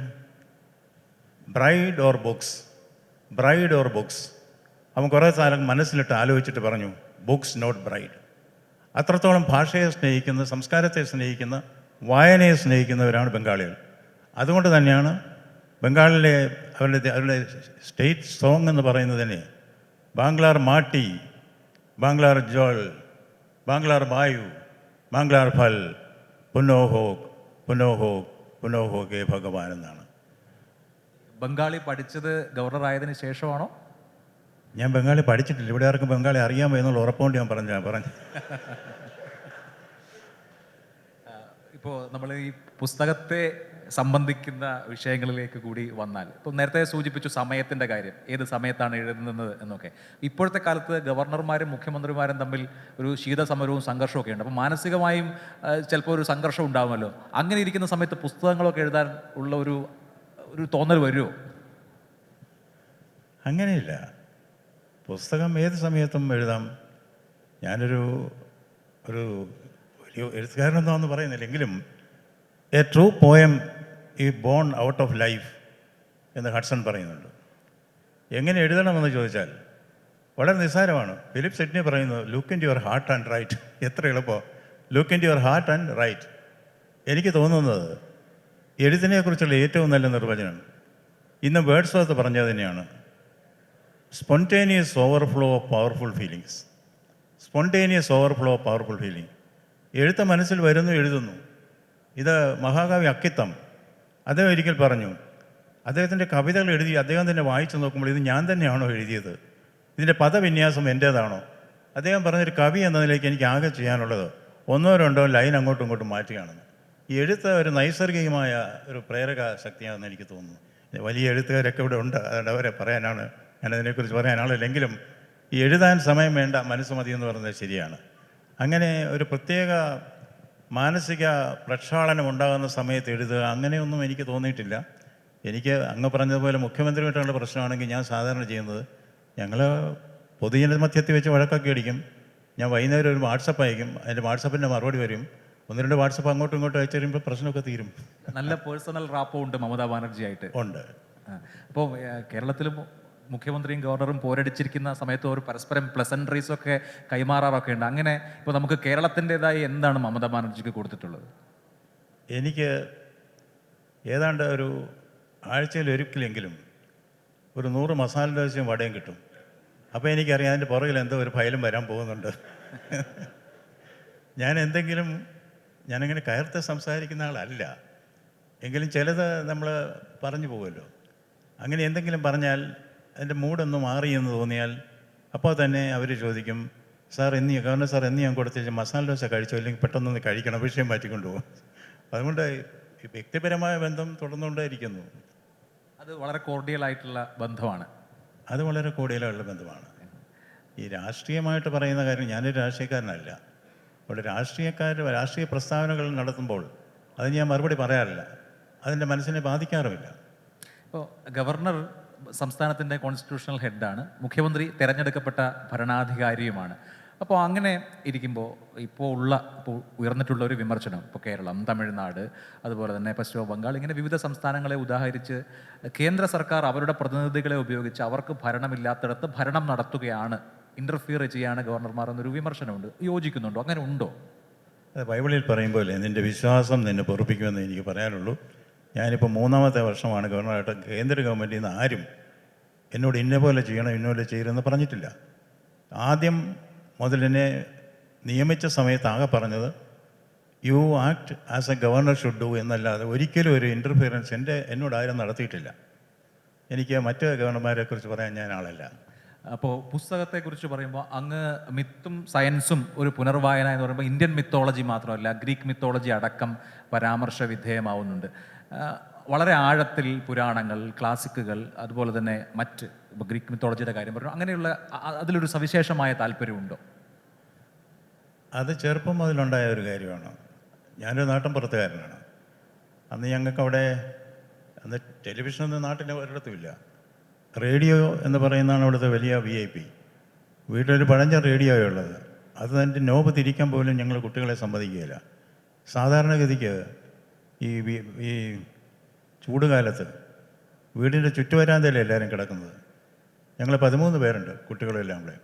S2: Bride or books, bride or books. അവൻ കുറേ കാലം മനസ്സിലിട്ട് ആലോചിച്ചിട്ട് പറഞ്ഞു, ബുക്സ് നോട്ട് ബ്രൈഡ്. അത്രത്തോളം ഭാഷയെ സ്നേഹിക്കുന്ന, സംസ്കാരത്തെ സ്നേഹിക്കുന്ന, വായനയെ സ്നേഹിക്കുന്നവരാണ് ബംഗാളികൾ. അതുകൊണ്ട് തന്നെയാണ് ബംഗാളിലെ അവരുടെ സ്റ്റേറ്റ് സോങ് എന്ന് പറയുന്നത് തന്നെ ബാംഗ്ലാർ മാട്ടി, ബാംഗ്ലാർ ജോൾ, ബാംഗ്ലാർ ബായു, ബാംഗ്ലാർ ഫൽ, പുനോഹോക് പുനോഹോക് പുനോഹോകെ ഭഗവാൻ എന്നാണ്.
S1: ബംഗാളി പഠിച്ചത് ഗവർണറായതിനു ശേഷമാണോ?
S2: ഞാൻ ബംഗാളി പഠിച്ചിട്ടില്ല. ഇവിടെ ആർക്കും ബംഗാളി അറിയാമോ എന്നുള്ള ഉറപ്പുകൊണ്ട് ഞാൻ പറഞ്ഞു.
S1: ഇപ്പോൾ നമ്മൾ ഈ പുസ്തകത്തെ സംബന്ധിക്കുന്ന വിഷയങ്ങളിലേക്ക് കൂടി വന്നാൽ, ഇപ്പോൾ നേരത്തെ സൂചിപ്പിച്ചു സമയത്തിൻ്റെ കാര്യം, ഏത് സമയത്താണ് എഴുതുന്നത് എന്നൊക്കെ. ഇപ്പോഴത്തെ കാലത്ത് ഗവർണർമാരും മുഖ്യമന്ത്രിമാരും തമ്മിൽ ഒരു ശീതസമരവും സംഘർഷവും ഒക്കെ ഉണ്ട്. അപ്പോൾ മാനസികമായും ചിലപ്പോൾ ഒരു സംഘർഷം ഉണ്ടാകുമല്ലോ. അങ്ങനെ ഇരിക്കുന്ന സമയത്ത് പുസ്തകങ്ങളൊക്കെ എഴുതാൻ ഉള്ള ഒരു തോന്നൽ വരുമോ?
S2: അങ്ങനെയില്ല. പുസ്തകം ഏത് സമയത്തും എഴുതാം. ഞാനൊരു വലിയ എഴുത്തുകാരനൊന്നും പറയുന്നില്ല, എങ്കിലും a true poem is born out of life എന്ന് ഹഡ്സൺ പറയുന്നുണ്ട്. എങ്ങനെ എഴുതണമെന്ന് ചോദിച്ചാൽ വളരെ നിസ്സാരമാണ്. ഫിലിപ്പ് സിഡ്നി പറയുന്നു, look in your heart and write. എത്ര എളുപ്പം! Look in your heart and write. എനിക്ക് തോന്നുന്നത് എഴുത്തിനെക്കുറിച്ചുള്ള ഏറ്റവും നല്ല നിർവചനം ഇന്ന് വേർഡ്സ്വർത്ത് പറഞ്ഞത് തന്നെയാണ്, spontaneous overflow of powerful feelings. Spontaneous overflow of powerful feeling. എഴുത്ത മനസ്സിൽ വരുന്നു, എഴുതുന്നു. ഇത് മഹാകവി അക്കിത്തം അദ്ദേഹം ഒരിക്കൽ പറഞ്ഞു, അദ്ദേഹത്തിൻ്റെ കവിതകൾ എഴുതി അദ്ദേഹം തന്നെ വായിച്ചു നോക്കുമ്പോൾ ഇത് ഞാൻ തന്നെയാണോ എഴുതിയത്, ഇതിൻ്റെ പദവിന്യാസം എൻ്റേതാണോ? അദ്ദേഹം പറഞ്ഞൊരു കവി എന്ന നിലയ്ക്ക് എനിക്ക് ആകെ ചെയ്യാനുള്ളത് ഒന്നോ രണ്ടോ ലൈൻ അങ്ങോട്ടും ഇങ്ങോട്ടും മാറ്റുകയാണെന്ന്. ഈ എഴുത്ത് ഒരു നൈസർഗികമായ ഒരു പ്രേരക ശക്തിയാണെന്ന് എനിക്ക് തോന്നുന്നു. വലിയ എഴുത്തുകാരൊക്കെ ഇവിടെ ഉണ്ട്, അതുകൊണ്ട് അവരെ പറയാനാണ് ഞാനതിനെക്കുറിച്ച് പറയാനാളില്ലെങ്കിലും ഈ എഴുതാൻ സമയം വേണ്ട, മനസ്സ് മതി എന്ന് പറയുന്നത് ശരിയാണ്. അങ്ങനെ ഒരു പ്രത്യേക മാനസിക പ്രക്ഷാളനം ഉണ്ടാകുന്ന സമയത്ത് എഴുതുക അങ്ങനെയൊന്നും എനിക്ക് തോന്നിയിട്ടില്ല. എനിക്ക് അങ്ങ് പറഞ്ഞതുപോലെ മുഖ്യമന്ത്രിയായിട്ടുള്ള പ്രശ്നമാണെങ്കിൽ ഞാൻ സാധാരണ ചെയ്യുന്നത്, ഞങ്ങൾ പൊതുജന മധ്യത്തിൽ വെച്ച് വഴക്കൊക്കെ അടിക്കും. ഞാൻ വൈകുന്നേരം ഒരു വാട്സപ്പ് അയക്കും, അതിൻ്റെ വാട്സപ്പിൻ്റെ മറുപടി വരും. ഒന്ന് രണ്ട് വാട്സപ്പ് അങ്ങോട്ടും ഇങ്ങോട്ടും അയച്ചു കഴിയുമ്പോൾ പ്രശ്നമൊക്കെ തീരും.
S1: നല്ല പേഴ്സണൽ റാപ്പോ ഉണ്ട് മമതാ ബാനർജി ആയിട്ട്?
S2: ഉണ്ട്.
S1: അപ്പോൾ കേരളത്തിലും മുഖ്യമന്ത്രിയും ഗവർണറും പോരടിച്ചിരിക്കുന്ന സമയത്ത് ഒരു പരസ്പരം പ്ലസൻട്രീസൊക്കെ കൈമാറാറൊക്കെ ഉണ്ട്. അങ്ങനെ ഇപ്പോൾ നമുക്ക് കേരളത്തിൻ്റെതായി എന്താണ് മമതാ ബാനർജിക്ക് കൊടുത്തിട്ടുള്ളത്?
S2: എനിക്ക് ഏതാണ്ട് ഒരു ആഴ്ചയിൽ ഒരിക്കലെങ്കിലും ഒരു 100 മസാല ദോശയും വടയും കിട്ടും. അപ്പോൾ എനിക്കറിയാം അതിൻ്റെ പുറകിൽ എന്തോ ഒരു ഫയലും വരാൻ പോകുന്നുണ്ട്. ഞാനങ്ങനെ കയർത്ത് സംസാരിക്കുന്ന ആളല്ല, എങ്കിലും ചിലത് നമ്മൾ പറഞ്ഞു പോകുമല്ലോ. അങ്ങനെ എന്തെങ്കിലും പറഞ്ഞാൽ അതിൻ്റെ മൂഡൊന്ന് മാറി എന്ന് തോന്നിയാൽ അപ്പോൾ തന്നെ അവർ ചോദിക്കും, ഗവർണർ സാർ എന്ന് ഞാൻ കൊടുത്ത മസാല ദോശ കഴിച്ചോ, അല്ലെങ്കിൽ പെട്ടെന്നൊന്ന് കഴിക്കണം, വിഷയം മാറ്റിക്കൊണ്ടു പോകും. അതുകൊണ്ട് വ്യക്തിപരമായ ബന്ധം തുടർന്നുകൊണ്ടേയിരിക്കുന്നു.
S1: അത് വളരെ കോർഡിയലായിട്ടുള്ള ബന്ധമാണ്.
S2: അത് വളരെ കോർഡിയലായിട്ടുള്ള ബന്ധമാണ്. ഈ രാഷ്ട്രീയമായിട്ട് പറയുന്ന കാര്യം, ഞാനൊരു രാഷ്ട്രീയക്കാരനല്ല. അവിടെ രാഷ്ട്രീയ പ്രസ്താവനകൾ നടത്തുമ്പോൾ അത് ഞാൻ മറുപടി പറയാറില്ല, അതിൻ്റെ മനസ്സിനെ ബാധിക്കാറുമില്ല.
S1: ഇപ്പോൾ ഗവർണർ സംസ്ഥാനത്തിൻ്റെ കോൺസ്റ്റിറ്റ്യൂഷണൽ ഹെഡാണ്, മുഖ്യമന്ത്രി തിരഞ്ഞെടുക്കപ്പെട്ട ഭരണാധികാരിയുമാണ്. അപ്പോൾ അങ്ങനെ ഇരിക്കുമ്പോൾ ഇപ്പോൾ ഉയർന്നിട്ടുള്ള ഒരു വിമർശനം, ഇപ്പോൾ കേരളം, തമിഴ്നാട്, അതുപോലെ തന്നെ പശ്ചിമ ബംഗാൾ, ഇങ്ങനെ വിവിധ സംസ്ഥാനങ്ങളെ ഉദാഹരിച്ച് കേന്ദ്ര സർക്കാർ അവരുടെ പ്രതിനിധികളെ ഉപയോഗിച്ച് അവർക്ക് ഭരണമില്ലാത്തിടത്ത് ഭരണം നടത്തുകയാണ്, ഇൻ്റർഫിയർ ചെയ്യാണ് ഗവർണർമാർ എന്നൊരു വിമർശനമുണ്ട്. യോജിക്കുന്നുണ്ടോ? അങ്ങനെ ഉണ്ടോ?
S2: അത് ബൈബിളിൽ പറയുമ്പോൾ നിൻ്റെ വിശ്വാസം നിന്നെ പൊറുപ്പിക്കുമെന്ന് എനിക്ക് പറയാനുള്ളൂ. ഞാനിപ്പോൾ 3ാമത്തെ വർഷമാണ് ഗവർണറായിട്ട്. കേന്ദ്ര ഗവൺമെൻറ്റിൽ നിന്ന് ആരും എന്നോട് ഇന്ന പോലെ ചെയ്യണം, ഇന്നപോലെ ചെയ്യണമെന്ന് പറഞ്ഞിട്ടില്ല. ആദ്യം മുതൽ എന്നെ നിയമിച്ച സമയത്ത് ആകെ പറഞ്ഞത് U act as A governor should do എന്നല്ലാതെ ഒരിക്കലും ഒരു ഇൻ്റർഫിയറൻസ് എന്നോട് ആരും നടത്തിയിട്ടില്ല. എനിക്ക് മറ്റ് ഗവർണർമാരെക്കുറിച്ച് പറയാൻ ഞാൻ ആളല്ല.
S1: അപ്പോൾ പുസ്തകത്തെക്കുറിച്ച് പറയുമ്പോൾ അങ്ങ് മിത്തും സയൻസും ഒരു പുനർവായന എന്ന് പറയുമ്പോൾ ഇന്ത്യൻ മിത്തോളജി മാത്രമല്ല, ഗ്രീക്ക് മിത്തോളജി അടക്കം പരാമർശ വിധേയമാവുന്നുണ്ട്. വളരെ ആഴത്തിൽ പുരാണങ്ങൾ, ക്ലാസിക്കുകൾ, അതുപോലെ തന്നെ മറ്റ് ഇപ്പോൾ ഗ്രീക്ക് മിത്തോളജിയുടെ കാര്യം പറഞ്ഞു, അങ്ങനെയുള്ള അതിലൊരു സവിശേഷമായ താല്പര്യമുണ്ടോ?
S2: അത് ചെറുപ്പം മുതലുണ്ടായ ഒരു കാര്യമാണ്. ഞാനൊരു നാട്ടിൻ പുറത്തുകാരനാണ്. അന്ന് ഞങ്ങൾക്കവിടെ അന്ന് ടെലിവിഷനൊന്നും നാട്ടിൽ ഒരിടത്തുമില്ല. റേഡിയോ എന്ന് പറയുന്നതാണ് അവിടുത്തെ വലിയ VIP. വീട്ടിലൊരു പഴഞ്ചൻ റേഡിയോയേ ഉള്ളത്. അത് തന്നെ നോബ് തിരിക്കാൻ പോലും ഞങ്ങൾ കുട്ടികളെ സമ്മതിക്കുകയില്ല. സാധാരണഗതിക്ക് ഈ ചൂടുകാലത്ത് വീടിൻ്റെ ചുറ്റുവരാന്തയിലാണ് എല്ലാവരും കിടക്കുന്നത്. ഞങ്ങൾ 13 പേരുണ്ട്, കുട്ടികളെല്ലാം കൂടെ.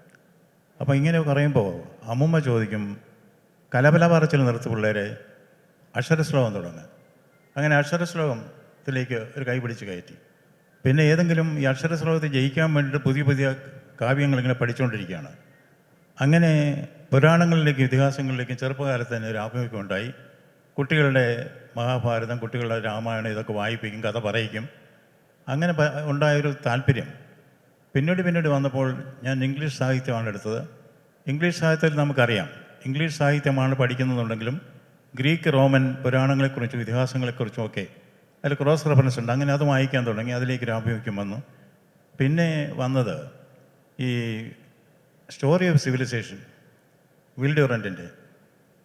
S2: അപ്പോൾ ഇങ്ങനെ പറയുമ്പോൾ അമ്മുമ്മ ചോദിക്കും, കലപല പറച്ചിൽ നിർത്തി പിള്ളേരെ, അക്ഷരശ്ലോകം തുടങ്ങുക. അങ്ങനെ അക്ഷരശ്ലോകത്തിലേക്ക് ഒരു കൈ പിടിച്ച് കയറ്റി. പിന്നെ ഏതെങ്കിലും ഈ അക്ഷരശ്ലോകത്തിൽ ജയിക്കാൻ വേണ്ടിയിട്ട് പുതിയ പുതിയ കാവ്യങ്ങളിങ്ങനെ പഠിച്ചുകൊണ്ടിരിക്കുകയാണ്. അങ്ങനെ പുരാണങ്ങളിലേക്കും ഇതിഹാസങ്ങളിലേക്കും ചെറുപ്പകാലത്ത് തന്നെ ഒരു ആഭിമുഖ്യം ഉണ്ടായി. കുട്ടികളുടെ മഹാഭാരതം, കുട്ടികളുടെ രാമായണം ഇതൊക്കെ വായിപ്പിക്കും, കഥ പറയിക്കും. അങ്ങനെ ഉണ്ടായൊരു താല്പര്യം പിന്നീട് വന്നപ്പോൾ ഞാൻ ഇംഗ്ലീഷ് സാഹിത്യമാണ് എടുത്തത്. ഇംഗ്ലീഷ് സാഹിത്യത്തിൽ നമുക്കറിയാം, ഇംഗ്ലീഷ് സാഹിത്യമാണ് പഠിക്കുന്നതുണ്ടെങ്കിലും ഗ്രീക്ക്, റോമൻ പുരാണങ്ങളെക്കുറിച്ചും ഇതിഹാസങ്ങളെക്കുറിച്ചും ഒക്കെ അതിൽ ക്രോസ് റെഫറൻസ് ഉണ്ട്. അങ്ങനെ അത് വായിക്കാൻ തുടങ്ങി, അതിലേക്കൊരു ആഭിമുഖ്യം വന്നു. പിന്നെ വന്നത് ഈ സ്റ്റോറി ഓഫ് സിവിലൈസേഷൻ, വിൽ ഡ്യൂറൻറ്റിൻ്റെ,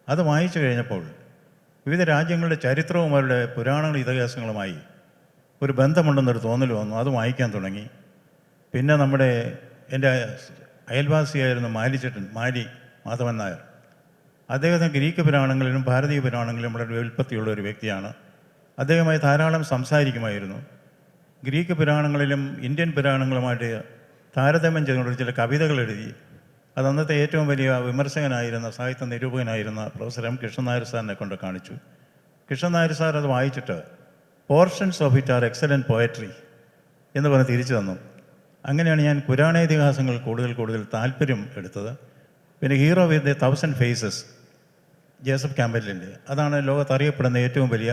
S2: അത് വായിച്ചു കഴിഞ്ഞപ്പോൾ വിവിധ രാജ്യങ്ങളുടെ ചരിത്രവും അവരുടെ പുരാണങ്ങളും ഇതിഹാസങ്ങളുമായി ഒരു ബന്ധമുണ്ടെന്നൊരു തോന്നൽ വന്നു. അത് വായിക്കാൻ തുടങ്ങി. പിന്നെ എൻ്റെ അയൽവാസിയായിരുന്ന മാലി മാധവൻ നായർ, അദ്ദേഹത്തിന് ഗ്രീക്ക് പുരാണങ്ങളിലും ഭാരതീയ പുരാണങ്ങളിലും വളരെ വ്യുൽപ്പത്തിയുള്ള ഒരു വ്യക്തിയാണ്. അദ്ദേഹമായി ധാരാളം സംസാരിക്കുമായിരുന്നു. ഗ്രീക്ക് പുരാണങ്ങളിലും ഇന്ത്യൻ പുരാണങ്ങളുമായിട്ട് താരതമ്യം ചെയ്തുകൊണ്ട് ചില കവിതകൾ എഴുതി. അത് അന്നത്തെ ഏറ്റവും വലിയ വിമർശകനായിരുന്ന, സാഹിത്യ നിരൂപകനായിരുന്ന പ്രൊഫസർ M. കൃഷ്ണൻ നായർ സാറിനെ കൊണ്ട് കാണിച്ചു. കൃഷ്ണൻ നായർ സാർ അത് വായിച്ചിട്ട് portions of it are excellent poetry എന്ന് പറഞ്ഞ് തിരിച്ചു തന്നു. അങ്ങനെയാണ് ഞാൻ പുരാണേതിഹാസങ്ങൾ കൂടുതൽ താല്പര്യം എടുത്തത്. പിന്നെ ഹീറോ വിത്ത് 1000 ഫേസസ്, ജേസഫ് ക്യാമ്പബെല്ലിൻ്റെ, അതാണ് ലോകത്തറിയപ്പെടുന്ന ഏറ്റവും വലിയ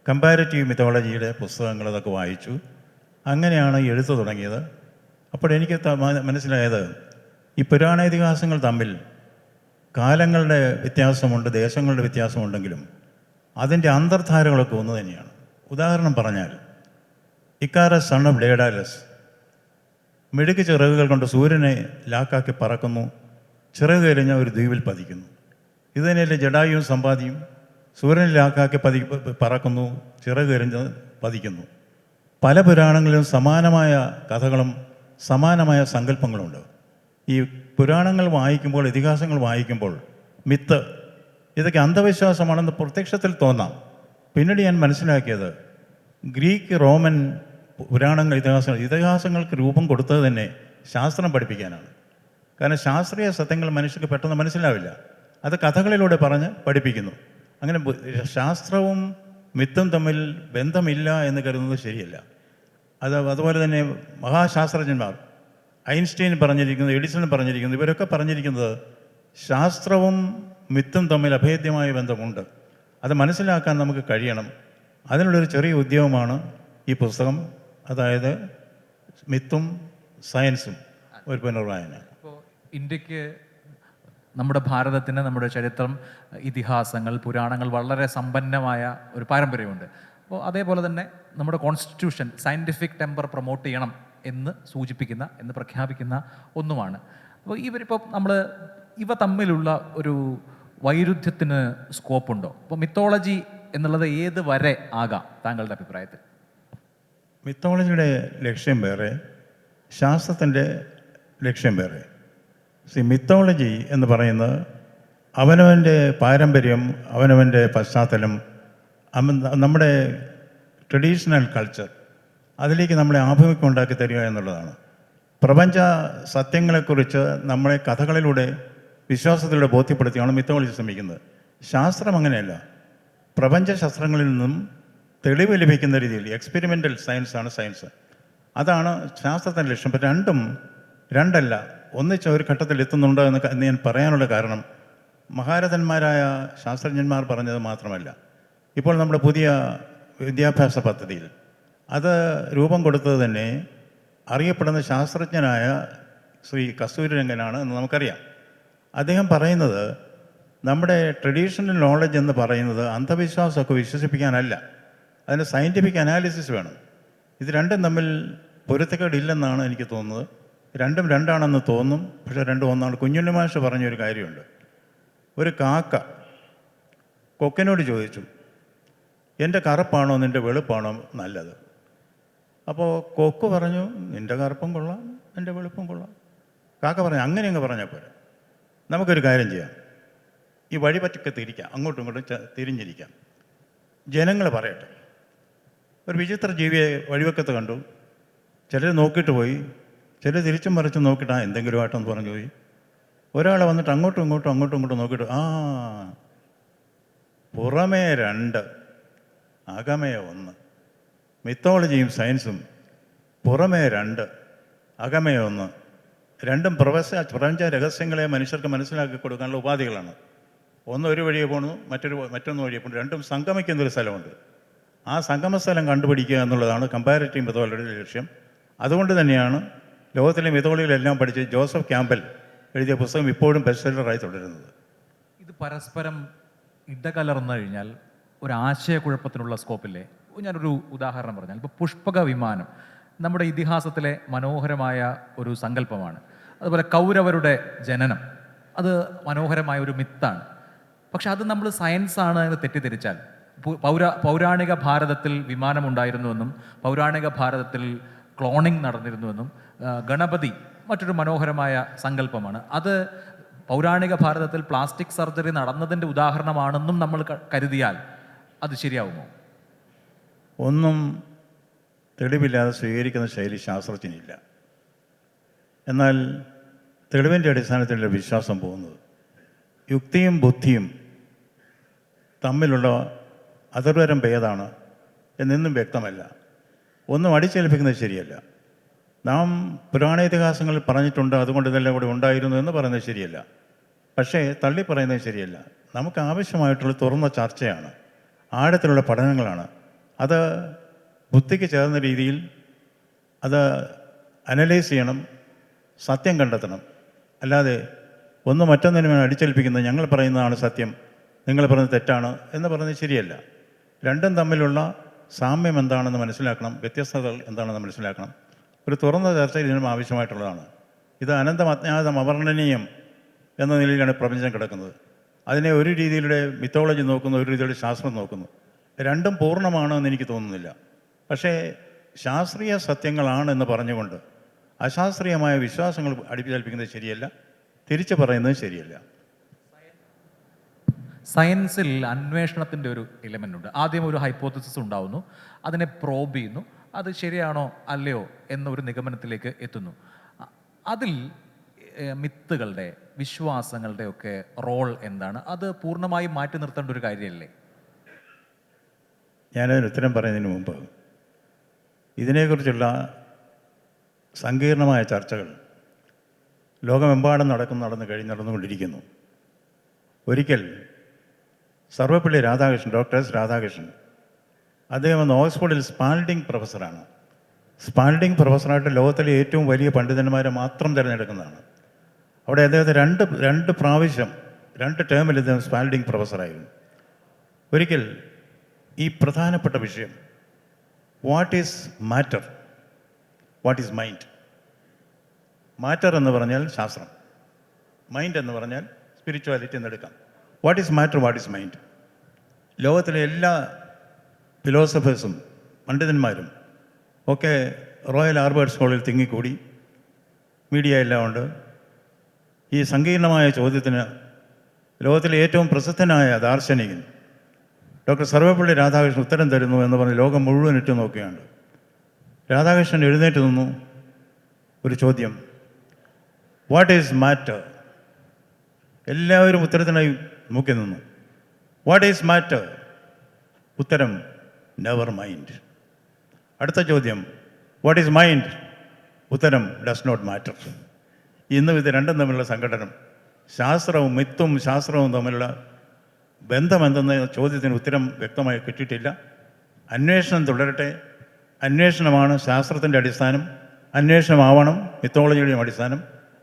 S2: കമ്പാരിറ്റീവ് മിത്തോളജിയുടെ പുസ്തകങ്ങൾ. അതൊക്കെ വായിച്ചു. അങ്ങനെയാണ് എഴുത്ത് തുടങ്ങിയത്. അപ്പോഴെനിക്ക് മനസ്സിലായത്, ഈ പുരാണേതിഹാസങ്ങൾ തമ്മിൽ കാലങ്ങളുടെ വ്യത്യാസമുണ്ട്, ദേശങ്ങളുടെ വ്യത്യാസമുണ്ടെങ്കിലും അതിൻ്റെ അന്തർധാരകളൊക്കെ ഒന്ന് തന്നെയാണ്. ഉദാഹരണം പറഞ്ഞാൽ, ഇക്കാറസ് സൺ ഓഫ് ഡേഡാലസ് മിടുക്ക് ചിറകുകൾ കൊണ്ട് സൂര്യനെ ലാക്കാക്കി പറക്കുന്നു, ചിറക് എറിഞ്ഞ ഒരു ദ്വീപിൽ പതിക്കുന്നു. ഇത് തന്നെയല്ലേ ജഡായുവും സമ്പാദിയും? സൂര്യനെ ലാക്കാക്കി പറക്കുന്നു, ചിറക് എറിഞ്ഞ് പതിക്കുന്നു. പല പുരാണങ്ങളിലും സമാനമായ കഥകളും സമാനമായ സങ്കല്പങ്ങളുണ്ട്. ഈ പുരാണങ്ങൾ വായിക്കുമ്പോൾ, ഇതിഹാസങ്ങൾ വായിക്കുമ്പോൾ മിത്ത് ഇതൊക്കെ അന്ധവിശ്വാസമാണെന്ന് പ്രത്യക്ഷത്തിൽ തോന്നാം. പിന്നീട് ഞാൻ മനസ്സിലാക്കിയത്, ഗ്രീക്ക്, റോമൻ പുരാണങ്ങൾ, ഇതിഹാസങ്ങൾക്ക് രൂപം കൊടുത്തത് തന്നെ ശാസ്ത്രം പഠിപ്പിക്കാനാണ്. കാരണം ശാസ്ത്രീയ സത്യങ്ങൾ മനുഷ്യർക്ക് പെട്ടെന്ന് മനസ്സിലാവില്ല, അത് കഥകളിലൂടെ പറഞ്ഞ് പഠിപ്പിക്കുന്നു. അങ്ങനെ ശാസ്ത്രവും മിത്തും തമ്മിൽ ബന്ധമില്ല എന്ന് കരുതുന്നത് ശരിയല്ല. അതുപോലെ തന്നെ മഹാശാസ്ത്രജ്ഞന്മാർ, ഐൻസ്റ്റീൻ പറഞ്ഞിരിക്കുന്നത്, എഡിസൺ പറഞ്ഞിരിക്കുന്നത്, ഇവരൊക്കെ പറഞ്ഞിരിക്കുന്നത് ശാസ്ത്രവും മിത്തും തമ്മിൽ അഭേദ്യമായ ബന്ധമുണ്ട്. അത് മനസ്സിലാക്കാൻ നമുക്ക് കഴിയണം. അതിനുള്ളൊരു ചെറിയ ഉദ്യമമാണ് ഈ പുസ്തകം, അതായത് മിത്തും സയൻസും ഒരു പുനർവായന.
S1: ഇപ്പോൾ ഇന്ത്യക്ക്, നമ്മുടെ ഭാരതത്തിന്, നമ്മുടെ ചരിത്രം, ഇതിഹാസങ്ങൾ, പുരാണങ്ങൾ വളരെ സമ്പന്നമായ ഒരു പാരമ്പര്യമുണ്ട്. അപ്പോൾ അതേപോലെ തന്നെ നമ്മുടെ കോൺസ്റ്റിറ്റ്യൂഷൻ സയൻറ്റിഫിക് ടെമ്പർ പ്രൊമോട്ട് ചെയ്യണം എന്ന് സൂചിപ്പിക്കുന്ന, എന്ന് പ്രഖ്യാപിക്കുന്ന ഒന്നുമാണ്. അപ്പോൾ ഇവരിപ്പോൾ ഇവ തമ്മിലുള്ള ഒരു വൈരുദ്ധ്യത്തിന് സ്കോപ്പുണ്ടോ? അപ്പോൾ മിത്തോളജി എന്നുള്ളത് ഏത് വരെ ആകാം താങ്കളുടെ അഭിപ്രായത്തിൽ?
S2: മിത്തോളജിയുടെ ലക്ഷ്യം വേറെ, ശാസ്ത്രത്തിൻ്റെ ലക്ഷ്യം വേറെ. മിത്തോളജി എന്ന് പറയുന്നത് അവനവൻ്റെ പാരമ്പര്യം, അവനവൻ്റെ പശ്ചാത്തലം, നമ്മുടെ ട്രഡീഷണൽ കൾച്ചർ, അതിലേക്ക് നമ്മളെ ആഭിമുഖ്യം ഉണ്ടാക്കി തരിക എന്നുള്ളതാണ്. പ്രപഞ്ച സത്യങ്ങളെക്കുറിച്ച് നമ്മളെ കഥകളിലൂടെ, വിശ്വാസത്തിലൂടെ ബോധ്യപ്പെടുത്തിയാണ് മിത്തോളജി ശ്രമിക്കുന്നത്. ശാസ്ത്രം അങ്ങനെയല്ല. പ്രപഞ്ചശാസ്ത്രങ്ങളിൽ നിന്നും തെളിവ് ലഭിക്കുന്ന രീതിയിൽ എക്സ്പെരിമെൻ്റൽ സയൻസാണ് സയൻസ്. അതാണ് ശാസ്ത്രത്തിൻ്റെ ലക്ഷ്യം. ഇപ്പം രണ്ടും രണ്ടല്ല, ഒന്നിച്ച് ഒരു ഘട്ടത്തിൽ എത്തുന്നുണ്ടോ എന്ന് ഞാൻ പറയാനുള്ള കാരണം, മഹാരഥന്മാരായ ശാസ്ത്രജ്ഞന്മാർ പറഞ്ഞത് മാത്രമല്ല, ഇപ്പോൾ നമ്മുടെ പുതിയ വിദ്യാഭ്യാസ പദ്ധതിയിൽ അത് രൂപം കൊടുത്തത് തന്നെ അറിയപ്പെടുന്ന ശാസ്ത്രജ്ഞനായ ശ്രീ കസ്തൂരിരംഗനാണ് എന്ന് നമുക്കറിയാം. അദ്ദേഹം പറയുന്നത് നമ്മുടെ ട്രഡീഷണൽ നോളജ് എന്ന് പറയുന്നത് അന്ധവിശ്വാസമൊക്കെ വിശ്വസിപ്പിക്കാനല്ല, അതിന് സയൻറ്റിഫിക് അനാലിസിസ് വേണം. ഇത് രണ്ടും തമ്മിൽ പൊരുത്തക്കേടില്ലെന്നാണ് എനിക്ക് തോന്നുന്നത്. രണ്ടും രണ്ടാണെന്ന് തോന്നും, പക്ഷേ രണ്ടും ഒന്നാണ്. കുഞ്ഞുണ്ണി മാഷ് പറഞ്ഞൊരു കാര്യമുണ്ട്. ഒരു കാക്ക കൊക്കിനോട് ചോദിച്ചു, എൻ്റെ കറുപ്പാണോ നിൻ്റെ വെളുപ്പാണോ നല്ലത്? അപ്പോൾ കൊക്ക് പറഞ്ഞു, നിൻ്റെ കറുപ്പും കൊള്ളാം, എൻ്റെ വെളുപ്പും കൊള്ളാം. കാക്ക പറഞ്ഞു, അങ്ങനെ അങ്ങ് പറഞ്ഞാൽ പോരെ, നമുക്കൊരു കാര്യം ചെയ്യാം, ഈ വഴിപറ്റൊക്കെ തിരിക്കാം, അങ്ങോട്ടും ഇങ്ങോട്ടും തിരിഞ്ഞിരിക്കാം, ജനങ്ങൾ പറയട്ടെ. ഒരു വിചിത്ര ജീവിയെ വഴിവെക്കത്ത് കണ്ടു, ചിലർ നോക്കിയിട്ട് പോയി, ചിലർ തിരിച്ചും മറിച്ചും നോക്കിയിട്ട് എന്തെങ്കിലും ആട്ടെന്ന് പറഞ്ഞു പോയി. ഒരാൾ വന്നിട്ട് അങ്ങോട്ടും ഇങ്ങോട്ടും നോക്കിയിട്ട്, പുറമേ രണ്ട് അകമേ ഒന്ന്. മിത്തോളജിയും സയൻസും പുറമേ രണ്ട് അകമേ ഒന്ന്, രണ്ടും പ്രപഞ്ച രഹസ്യങ്ങളെ മനുഷ്യർക്ക് മനസ്സിലാക്കി കൊടുക്കാനുള്ള ഉപാധികളാണ്. ഒന്ന് ഒരു വഴിയെ പോകണു, മറ്റൊന്ന് വഴിയെ പോകണു, രണ്ടും സംഗമിക്കുന്നൊരു സ്ഥലമുണ്ട്. ആ സംഗമ സ്ഥലം കണ്ടുപിടിക്കുക എന്നുള്ളതാണ് കമ്പാരിറ്റീവ് മെത്തോളജിയുടെ ലക്ഷ്യം. അതുകൊണ്ട് തന്നെയാണ് ലോകത്തിലെ മെത്തോളജികളെല്ലാം പഠിച്ച് ജോസഫ് ക്യാമ്പൽ എഴുതിയ പുസ്തകം ഇപ്പോഴും ബെസ്റ്റ് സെല്ലറായി തുടരുന്നത്.
S1: ഇത് പരസ്പരം ഇടകലർന്നു കഴിഞ്ഞാൽ ഒരു ആശയക്കുഴപ്പത്തിനുള്ള സ്കോപ്പില്ലേ? ഞാനൊരു ഉദാഹരണം പറഞ്ഞാൽ, ഇപ്പോൾ പുഷ്പക വിമാനം നമ്മുടെ ഇതിഹാസത്തിലെ മനോഹരമായ ഒരു സങ്കല്പമാണ്. അതുപോലെ കൗരവരുടെ ജനനം, അത് മനോഹരമായ ഒരു മിത്താണ്. പക്ഷെ അത് നമ്മൾ സയൻസാണ് എന്ന് തെറ്റിദ്ധരിച്ചാൽ, പൗരാണിക ഭാരതത്തിൽ വിമാനമുണ്ടായിരുന്നുവെന്നും പൗരാണിക ഭാരതത്തിൽ ക്ലോണിംഗ് നടന്നിരുന്നുവെന്നും ഗണപതി മറ്റൊരു മനോഹരമായ സങ്കല്പമാണ്, അത് പൗരാണിക ഭാരതത്തിൽ പ്ലാസ്റ്റിക് സർജറി നടന്നതിൻ്റെ ഉദാഹരണമാണെന്നും നമ്മൾ കരുതിയാൽ അത് ശരിയാവുമോ?
S2: ഒന്നും തെളിവില്ലാതെ സ്വീകരിക്കുന്ന ശൈലി ശാസ്ത്രജ്ഞനില്ല. എന്നാൽ തെളിവിൻ്റെ അടിസ്ഥാനത്തിലുള്ള വിശ്വാസം പോകുന്നത്, യുക്തിയും ബുദ്ധിയും തമ്മിലുള്ള അതിർവരം ഭേദമാണ് എന്നെന്നും വ്യക്തമല്ല. ഒന്നും അടിച്ചേൽപ്പിക്കുന്നത് ശരിയല്ല. നാം പുരാണ ഇതിഹാസങ്ങളിൽ പറഞ്ഞിട്ടുണ്ട്, അതുകൊണ്ട് ഇതെല്ലാം കൂടി ഉണ്ടായിരുന്നു എന്ന് പറയുന്നത് ശരിയല്ല. പക്ഷേ തള്ളി പറയുന്നത് ശരിയല്ല. നമുക്ക് ആവശ്യമായിട്ടുള്ള തുറന്ന ചർച്ചയാണ്, ആഴത്തിലുള്ള പഠനങ്ങളാണ്. അത് ബുദ്ധിക്ക് ചേർന്ന രീതിയിൽ അത് അനലൈസ് ചെയ്യണം, സത്യം കണ്ടെത്തണം. അല്ലാതെ ഒന്ന് മറ്റൊന്നിനും അടിച്ചേൽപ്പിക്കുന്നത് ഞങ്ങൾ പറയുന്നതാണ് സത്യം, നിങ്ങൾ പറയുന്നത് തെറ്റാണ് എന്ന് പറയുന്നത് ശരിയല്ല. രണ്ടും തമ്മിലുള്ള സാമ്യം എന്താണെന്ന് മനസ്സിലാക്കണം, വ്യത്യസ്തതകൾ എന്താണെന്ന് മനസ്സിലാക്കണം. ഒരു തുറന്ന ചർച്ച ഇതിനും ആവശ്യമായിട്ടുള്ളതാണ്. ഇത് അനന്തം അജ്ഞാതം അവർണ്ണനീയം എന്ന നിലയിലാണ് പ്രപഞ്ചം കിടക്കുന്നത്. അതിനെ ഒരു രീതിയിലൂടെ മിത്തോളജി നോക്കുന്നു, ഒരു രീതിയിലൂടെ ശാസ്ത്രം നോക്കുന്നു. രണ്ടും പൂർണ്ണമാണ് എന്ന് എനിക്ക് തോന്നുന്നില്ല. പക്ഷേ ശാസ്ത്രീയ സത്യങ്ങളാണെന്ന് പറഞ്ഞുകൊണ്ട് അശാസ്ത്രീയമായ വിശ്വാസങ്ങൾ അടിച്ചേൽപ്പിക്കുന്നത് ശരിയല്ല, തിരിച്ചു പറയുന്നത് ശരിയല്ല.
S1: സയൻസിൽ അന്വേഷണത്തിൻ്റെ ഒരു എലമെൻ്റ് ഉണ്ട്. ആദ്യം ഒരു ഹൈപ്പോത്തസിസ് ഉണ്ടാവുന്നു, അതിനെ പ്രോബ് ചെയ്യുന്നു, അത് ശരിയാണോ അല്ലയോ എന്നൊരു നിഗമനത്തിലേക്ക് എത്തുന്നു. അതിൽ മിത്തുകളുടെ, വിശ്വാസങ്ങളുടെ ഒക്കെ റോൾ എന്താണ്? അത് പൂർണ്ണമായും മാറ്റി നിർത്തേണ്ട ഒരു കാര്യമല്ലേ?
S2: ഞാനതിന് ഉത്തരം പറയുന്നതിന് മുമ്പ് ഇതിനെക്കുറിച്ചുള്ള സങ്കീർണമായ ചർച്ചകൾ ലോകമെമ്പാടും നടന്നുകൊണ്ടിരിക്കുന്നു. ഒരിക്കൽ സർവപ്പള്ളി രാധാകൃഷ്ണൻ, ഡോക്ടർ എസ് രാധാകൃഷ്ണൻ, അദ്ദേഹം വന്ന് ഓക്സ്ഫോർഡിൽ സ്പാൽഡിംഗ് പ്രൊഫസറാണ്. സ്പാൽഡിംഗ് പ്രൊഫസറായിട്ട് ലോകത്തിലെ ഏറ്റവും വലിയ പണ്ഡിതന്മാരെ മാത്രം തിരഞ്ഞെടുക്കുന്നതാണ്. അവിടെ അദ്ദേഹത്തെ രണ്ട് പ്രാവശ്യം 2 ടേമിൽ അദ്ദേഹം സ്പാൽഡിംഗ് പ്രൊഫസറായിരുന്നു. ഒരിക്കൽ ഈ പ്രധാനപ്പെട്ട വിഷയം, what is matter, what is mind. Matter എന്ന് പറഞ്ഞാൽ ശാസ്ത്രം, മൈൻഡ് എന്ന് പറഞ്ഞാൽ സ്പിരിച്വാലിറ്റി എന്നെടുക്കാം. What is matter, what is mind? ലോകത്തിലെ എല്ലാ ഫിലോസഫേഴ്സും പണ്ഡിതന്മാരും ഒക്കെ റോയൽ ആൽബർട്ട് സ്കൂളിൽ തിങ്ങിക്കൂടി, മീഡിയ എല്ലാം ഉണ്ട്. ഈ സങ്കീർണമായ ചോദ്യത്തിന് ലോകത്തിലെ ഏറ്റവും പ്രസിദ്ധനായ ദാർശനികൻ ഡോക്ടർ സർവപ്പള്ളി രാധാകൃഷ്ണൻ ഉത്തരം തരുന്നു എന്ന് പറഞ്ഞ് ലോകം മുഴുവൻ ഇട്ട് നോക്കുകയാണ്. രാധാകൃഷ്ണൻ എഴുന്നേറ്റ് നിന്നു. ഒരു ചോദ്യം, വാട്ട് ഈസ് മാറ്റർ? എല്ലാവരും ഉത്തരത്തിനായി നോക്കി നിന്നു. What is matter? ഉത്തരം, നെവർ മൈൻഡ്. അടുത്ത ചോദ്യം, വാട്ട് ഈസ് മൈൻഡ്? ഉത്തരം, ഡസ് നോട്ട് മാറ്റർ. ഇന്നും ഇത് രണ്ടും തമ്മിലുള്ള സംഘടനം, ശാസ്ത്രവും മിത്തും ശാസ്ത്രവും തമ്മിലുള്ള ബന്ധമെന്തെന്ന ചോദ്യത്തിന് ഉത്തരം വ്യക്തമായി കിട്ടിയിട്ടില്ല. അന്വേഷണം തുടരട്ടെ. അന്വേഷണമാണ് ശാസ്ത്രത്തിൻ്റെ അടിസ്ഥാനം. അന്വേഷണമാവണം മിത്തോളജിയുടെയും അടിസ്ഥാനം.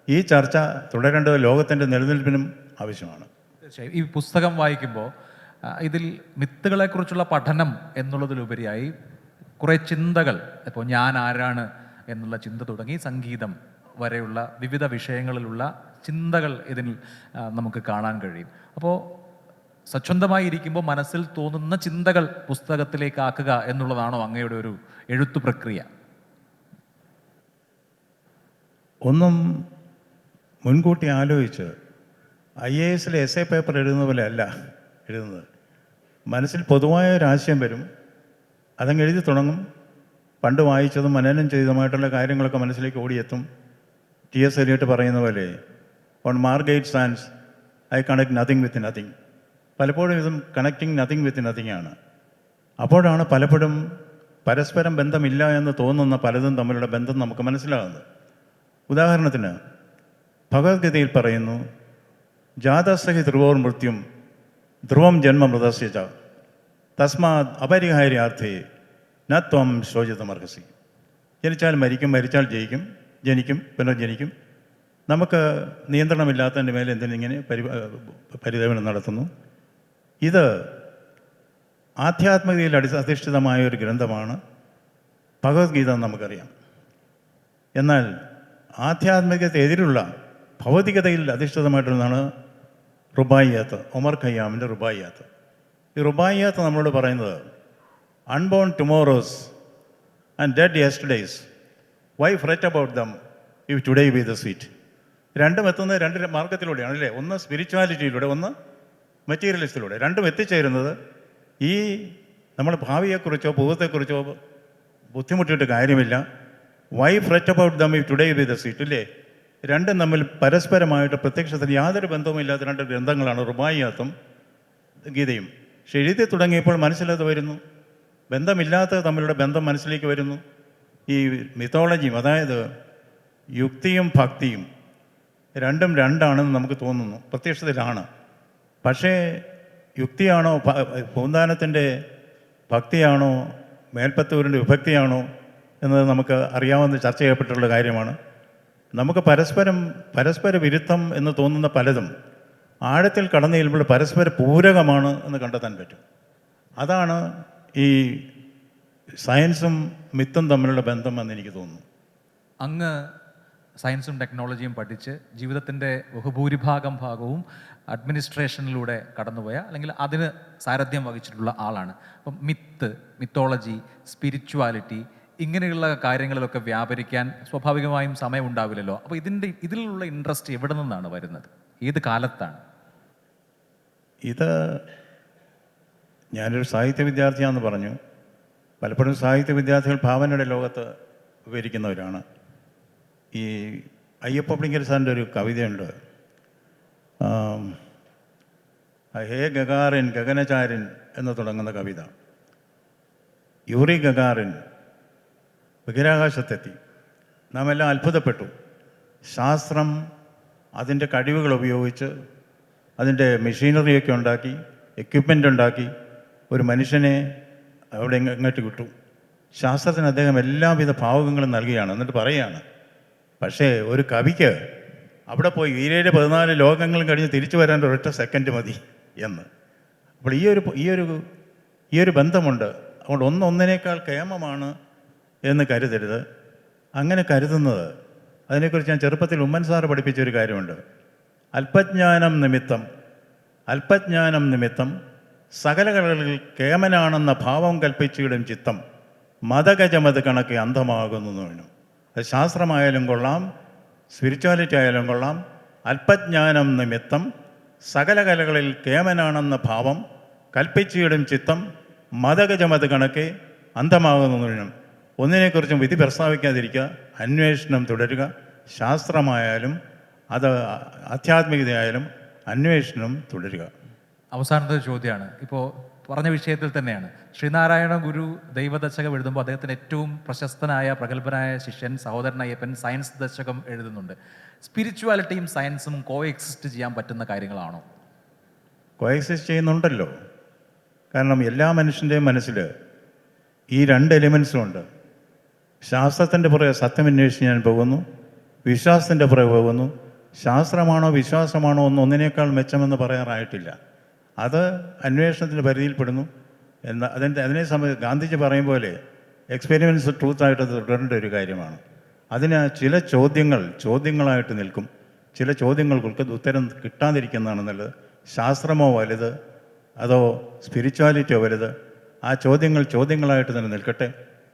S2: ഈ ചർച്ച തുടരേണ്ടത് ലോകത്തിൻ്റെ നിലനിൽപ്പിനും ആവശ്യമാണ്.
S1: തീർച്ചയായും ഈ പുസ്തകം വായിക്കുമ്പോൾ ഇതിൽ മിത്തുകളെക്കുറിച്ചുള്ള പഠനം എന്നുള്ളതിലുപരിയായി കുറേ ചിന്തകൾ, ഇപ്പോൾ ഞാൻ ആരാണ് എന്നുള്ള ചിന്ത തുടങ്ങി സംഗീതം വരെയുള്ള വിവിധ വിഷയങ്ങളിലുള്ള ചിന്തകൾ ഇതിൽ നമുക്ക് കാണാൻ കഴിയും. അപ്പോൾ സ്വച്ഛന്തമായി ഇരിക്കുമ്പോൾ മനസ്സിൽ തോന്നുന്ന ചിന്തകൾ പുസ്തകത്തിലേക്ക് ആക്കുക എന്നുള്ളതാണോ അങ്ങയുടെ ഒരു എഴുത്തു പ്രക്രിയ?
S2: ഒന്നും മുൻകൂട്ടി ആലോചിച്ച് IAS എസ്എ പേപ്പർ എഴുതുന്ന പോലെ അല്ല എഴുതുന്നത്. മനസ്സിൽ പൊതുവായ ഒരു ആശയം വരും, അതങ്ങ് എഴുതി തുടങ്ങും. പണ്ട് വായിച്ചതും മനനം ചെയ്തതുമായിട്ടുള്ള കാര്യങ്ങളൊക്കെ മനസ്സിലേക്ക് ഓടിയെത്തും. T.S. എലിയട്ട് പറയുന്ന പോലെ, on Margate sands I connect nothing with nothing. പലപ്പോഴും ഇതും കണക്റ്റിംഗ് നത്തിങ് വിത്ത് നത്തിങ് ആണ്. അപ്പോഴാണ് പലപ്പോഴും പരസ്പരം ബന്ധമില്ല എന്ന് തോന്നുന്ന പലതും തമ്മിലുള്ള ബന്ധം നമുക്ക് മനസ്സിലാകുന്നത്. ഉദാഹരണത്തിന് ഭഗവത്ഗീതയിൽ പറയുന്നു, ജാതസഹി ധ്രുവോർ മൃത്യും ധ്രുവം ജന്മമൃതസ്യ ച തസ്മാത് അപരിഹാര്യാർത്ഥേ ന ത്വം ശോചിതമർഹസി. ജനിച്ചാൽ മരിക്കും, മരിച്ചാൽ ജനിക്കും, പുനർജനിക്കും. നമുക്ക് നിയന്ത്രണമില്ലാത്തതിൻ്റെ മേലെ എന്തിനിങ്ങനെ പരിദേവനം നടത്തുന്നു. ഇത് ആധ്യാത്മികതയിൽ അധിഷ്ഠിതമായ ഒരു ഗ്രന്ഥമാണ് ഭഗവത്ഗീത എന്ന് നമുക്കറിയാം. എന്നാൽ ആധ്യാത്മികതയെതിരുള്ള ഭൗതികതയിൽ അധിഷ്ഠിതമായിട്ടുള്ളതാണ് റുബായിയാത്ത്, ഒമർ ഖയ്യാമിൻ്റെ റുബായിയാത്ത്. ഈ റുബായിയാത്ത് നമ്മളോട് പറയുന്നത്, unborn tomorrows and dead yesterdays, why fret about them if today be the sweet. രണ്ടും എത്തുന്നത് രണ്ട് മാർഗത്തിലൂടെയാണ് അല്ലേ? ഒന്ന് സ്പിരിച്വാലിറ്റിയിലൂടെ, ഒന്ന് മെറ്റീരിയലിസ്റ്റിലൂടെ. രണ്ടും എത്തിച്ചേരുന്നത് ഈ നമ്മൾ ഭാവിയെക്കുറിച്ചോ ഭൂതത്തെക്കുറിച്ചോ ബുദ്ധിമുട്ടിയിട്ട് കാര്യമില്ല. Why fret about them if today be the sweet ഇല്ലേ? രണ്ടും തമ്മിൽ പരസ്പരമായിട്ട് പ്രത്യക്ഷത്തിന് യാതൊരു ബന്ധവുമില്ലാത്ത രണ്ട് ഗ്രന്ഥങ്ങളാണ് റുബായിയാത്തും ഗീതയും. പക്ഷെ എഴുതി തുടങ്ങിയപ്പോൾ മനസ്സിലത് വരുന്നു, ബന്ധമില്ലാത്ത തമ്മിലുള്ള ബന്ധം മനസ്സിലേക്ക് വരുന്നു. ഈ മിത്തോളജിയും, അതായത് യുക്തിയും ഭക്തിയും രണ്ടും രണ്ടാണെന്ന് നമുക്ക് തോന്നുന്നു, പ്രത്യക്ഷത്തിലാണ്. പക്ഷേ യുക്തിയാണോ പൂന്താനത്തിൻ്റെ ഭക്തിയാണോ മേൽപ്പത്തൂരിൻ്റെ വിഭക്തിയാണോ എന്നത് നമുക്ക് അറിയാവുന്ന ചർച്ച ചെയ്യപ്പെട്ടുള്ള കാര്യമാണ്. നമുക്ക് പരസ്പര വിരുദ്ധം എന്ന് തോന്നുന്ന പലതും ആഴത്തിൽ കടന്നു ചെല്ലുമ്പോൾ പരസ്പര പൂരകമാണ് എന്ന് കണ്ടെത്താൻ പറ്റും. അതാണ് ഈ സയൻസും മിത്തും തമ്മിലുള്ള ബന്ധം എന്ന് എനിക്ക് തോന്നുന്നു.
S1: അങ്ങ് സയൻസും ടെക്നോളജിയും പഠിച്ച് ജീവിതത്തിൻ്റെ ഭാഗവും അഡ്മിനിസ്ട്രേഷനിലൂടെ കടന്നുപോയ, അല്ലെങ്കിൽ അതിന് സാരഥ്യം വഹിച്ചിട്ടുള്ള ആളാണ്. അപ്പം മിത്തോളജി, സ്പിരിച്വാലിറ്റി ഇങ്ങനെയുള്ള കാര്യങ്ങളിലൊക്കെ വ്യാപരിക്കാൻ സ്വാഭാവികമായും സമയം ഉണ്ടാവില്ലല്ലോ. അപ്പോൾ ഇതിലുള്ള ഇൻട്രസ്റ്റ് എവിടെ നിന്നാണ് വരുന്നത്? ഏത് കാലത്താണ്?
S2: ഇത് ഞാനൊരു സാഹിത്യ വിദ്യാർത്ഥിയാണെന്ന് പറഞ്ഞു. പലപ്പോഴും സാഹിത്യ വിദ്യാർത്ഥികൾ ഭാവനയുടെ ലോകത്ത് വിവരിക്കുന്നവരാണ്. ഈ അയ്യപ്പ പണിക്കർ സാറിൻ്റെ ഒരു കവിതയുണ്ട്, ഹേ ഗഗാറിൻ ഗഗനചാരിൻ എന്ന് തുടങ്ങുന്ന കവിത. Yuri Gagarin ബഹിരാകാശത്തെത്തി. നാം എല്ലാം അത്ഭുതപ്പെട്ടു. ശാസ്ത്രം അതിൻ്റെ കഴിവുകൾ ഉപയോഗിച്ച് അതിൻ്റെ മെഷീനറിയൊക്കെ ഉണ്ടാക്കി, എക്യുപ്മെൻ്റ് ഉണ്ടാക്കി ഒരു മനുഷ്യനെ അവിടെ ഇങ്ങോട്ട് വിട്ടു. ശാസ്ത്രത്തിന് അദ്ദേഹം എല്ലാവിധ ഭാവുകങ്ങളും നൽകുകയാണ്. എന്നിട്ട് പറയുകയാണ്, പക്ഷേ ഒരു കവിക്ക് അവിടെ പോയി 14 ലോകങ്ങളും കഴിഞ്ഞ് തിരിച്ചു വരാൻ ഒരൊറ്റ സെക്കൻഡ് മതി എന്ന്. അപ്പോൾ ഈ ഒരു ബന്ധമുണ്ട്. അതുകൊണ്ട് ഒന്നിനേക്കാൾ കേമമാണ് എന്ന് കരുതരുത്. അങ്ങനെ കരുതുന്നത്, അതിനെക്കുറിച്ച് ഞാൻ ചെറുപ്പത്തിൽ ഉമ്മൻ സാറ് പഠിപ്പിച്ചൊരു കാര്യമുണ്ട്. അല്പജ്ഞാനം നിമിത്തം സകല കലകളിൽ കേമനാണെന്ന ഭാവം കൽപ്പിച്ചിടും ചിത്തം മതഗജമത് കണക്ക് അന്ധമാകുന്നു എന്ന് പറഞ്ഞു. അത് ശാസ്ത്രമായാലും കൊള്ളാം, സ്പിരിച്വാലിറ്റി ആയാലും കൊള്ളാം. അല്പജ്ഞാനം നിമിത്തം സകല കലകളിൽ കേമനാണെന്ന ഭാവം കൽപ്പിച്ചിടും ചിത്തം മതഗജമത് കണക്ക് അന്ധമാകുന്നു എന്ന് പറഞ്ഞു. ഒന്നിനെക്കുറിച്ചും വിധി പ്രസ്താവിക്കാതിരിക്കുക, അന്വേഷണം തുടരുക. ശാസ്ത്രമായാലും അത് ആധ്യാത്മികതയായാലും അന്വേഷണം തുടരുക.
S1: അവസാനത്തെ ചോദ്യമാണ്. ഇപ്പോൾ പറഞ്ഞ വിഷയത്തിൽ തന്നെയാണ്. ശ്രീനാരായണ ഗുരു ദൈവദശകം എഴുതുമ്പോൾ അദ്ദേഹത്തിന് ഏറ്റവും പ്രശസ്തനായ പ്രഗത്ഭനായ ശിഷ്യൻ സഹോദരൻ അയ്യപ്പൻ സയൻസ് ദശകം എഴുതുന്നുണ്ട്. സ്പിരിച്വാലിറ്റിയും സയൻസും കോ എക്സിസ്റ്റ് ചെയ്യാൻ പറ്റുന്ന കാര്യങ്ങളാണോ?
S2: കോഎക്സിസ്റ്റ് ചെയ്യുന്നുണ്ടല്ലോ. കാരണം എല്ലാ മനുഷ്യൻ്റെയും മനസ്സിൽ ഈ രണ്ട് എലിമെൻസും ഉണ്ട്. ശാസ്ത്രത്തിൻ്റെ പുറകെ സത്യം അന്വേഷിച്ച് ഞാൻ പോകുന്നു, വിശ്വാസത്തിൻ്റെ പുറകെ പോകുന്നു. ശാസ്ത്രമാണോ വിശ്വാസമാണോ ഒന്നിനേക്കാൾ മെച്ചമെന്ന് പറയാറായിട്ടില്ല. അത് അന്വേഷണത്തിൻ്റെ പരിധിയിൽപ്പെടുന്നു. അതിനെ സംബന്ധിച്ച് ഗാന്ധിജി പറയും പോലെ എക്സ്പെരിമെൻറ്റ്സ് ട്രൂത്തായിട്ട് തുടരേണ്ട ഒരു കാര്യമാണ്. അതിന് ചില ചോദ്യങ്ങളായിട്ട് നിൽക്കും. ചില ചോദ്യങ്ങൾക്ക് ഉത്തരം കിട്ടാതിരിക്കുന്നതാണ് നല്ലത്. ശാസ്ത്രമോ വലുത് അതോ സ്പിരിച്വാലിറ്റിയോ വലുത്? ആ ചോദ്യങ്ങളായിട്ട് തന്നെ നിൽക്കട്ടെ.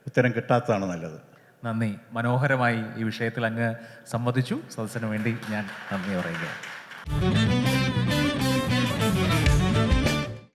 S2: ഉത്തരം കിട്ടാത്തതാണ് നല്ലത്.
S1: നന്ദി. മനോഹരമായി ഈ വിഷയത്തിൽ അങ്ങ് സംവദിച്ചു. സദസ്സിന് വേണ്ടി ഞാൻ നന്ദി പറയുകയാണ്.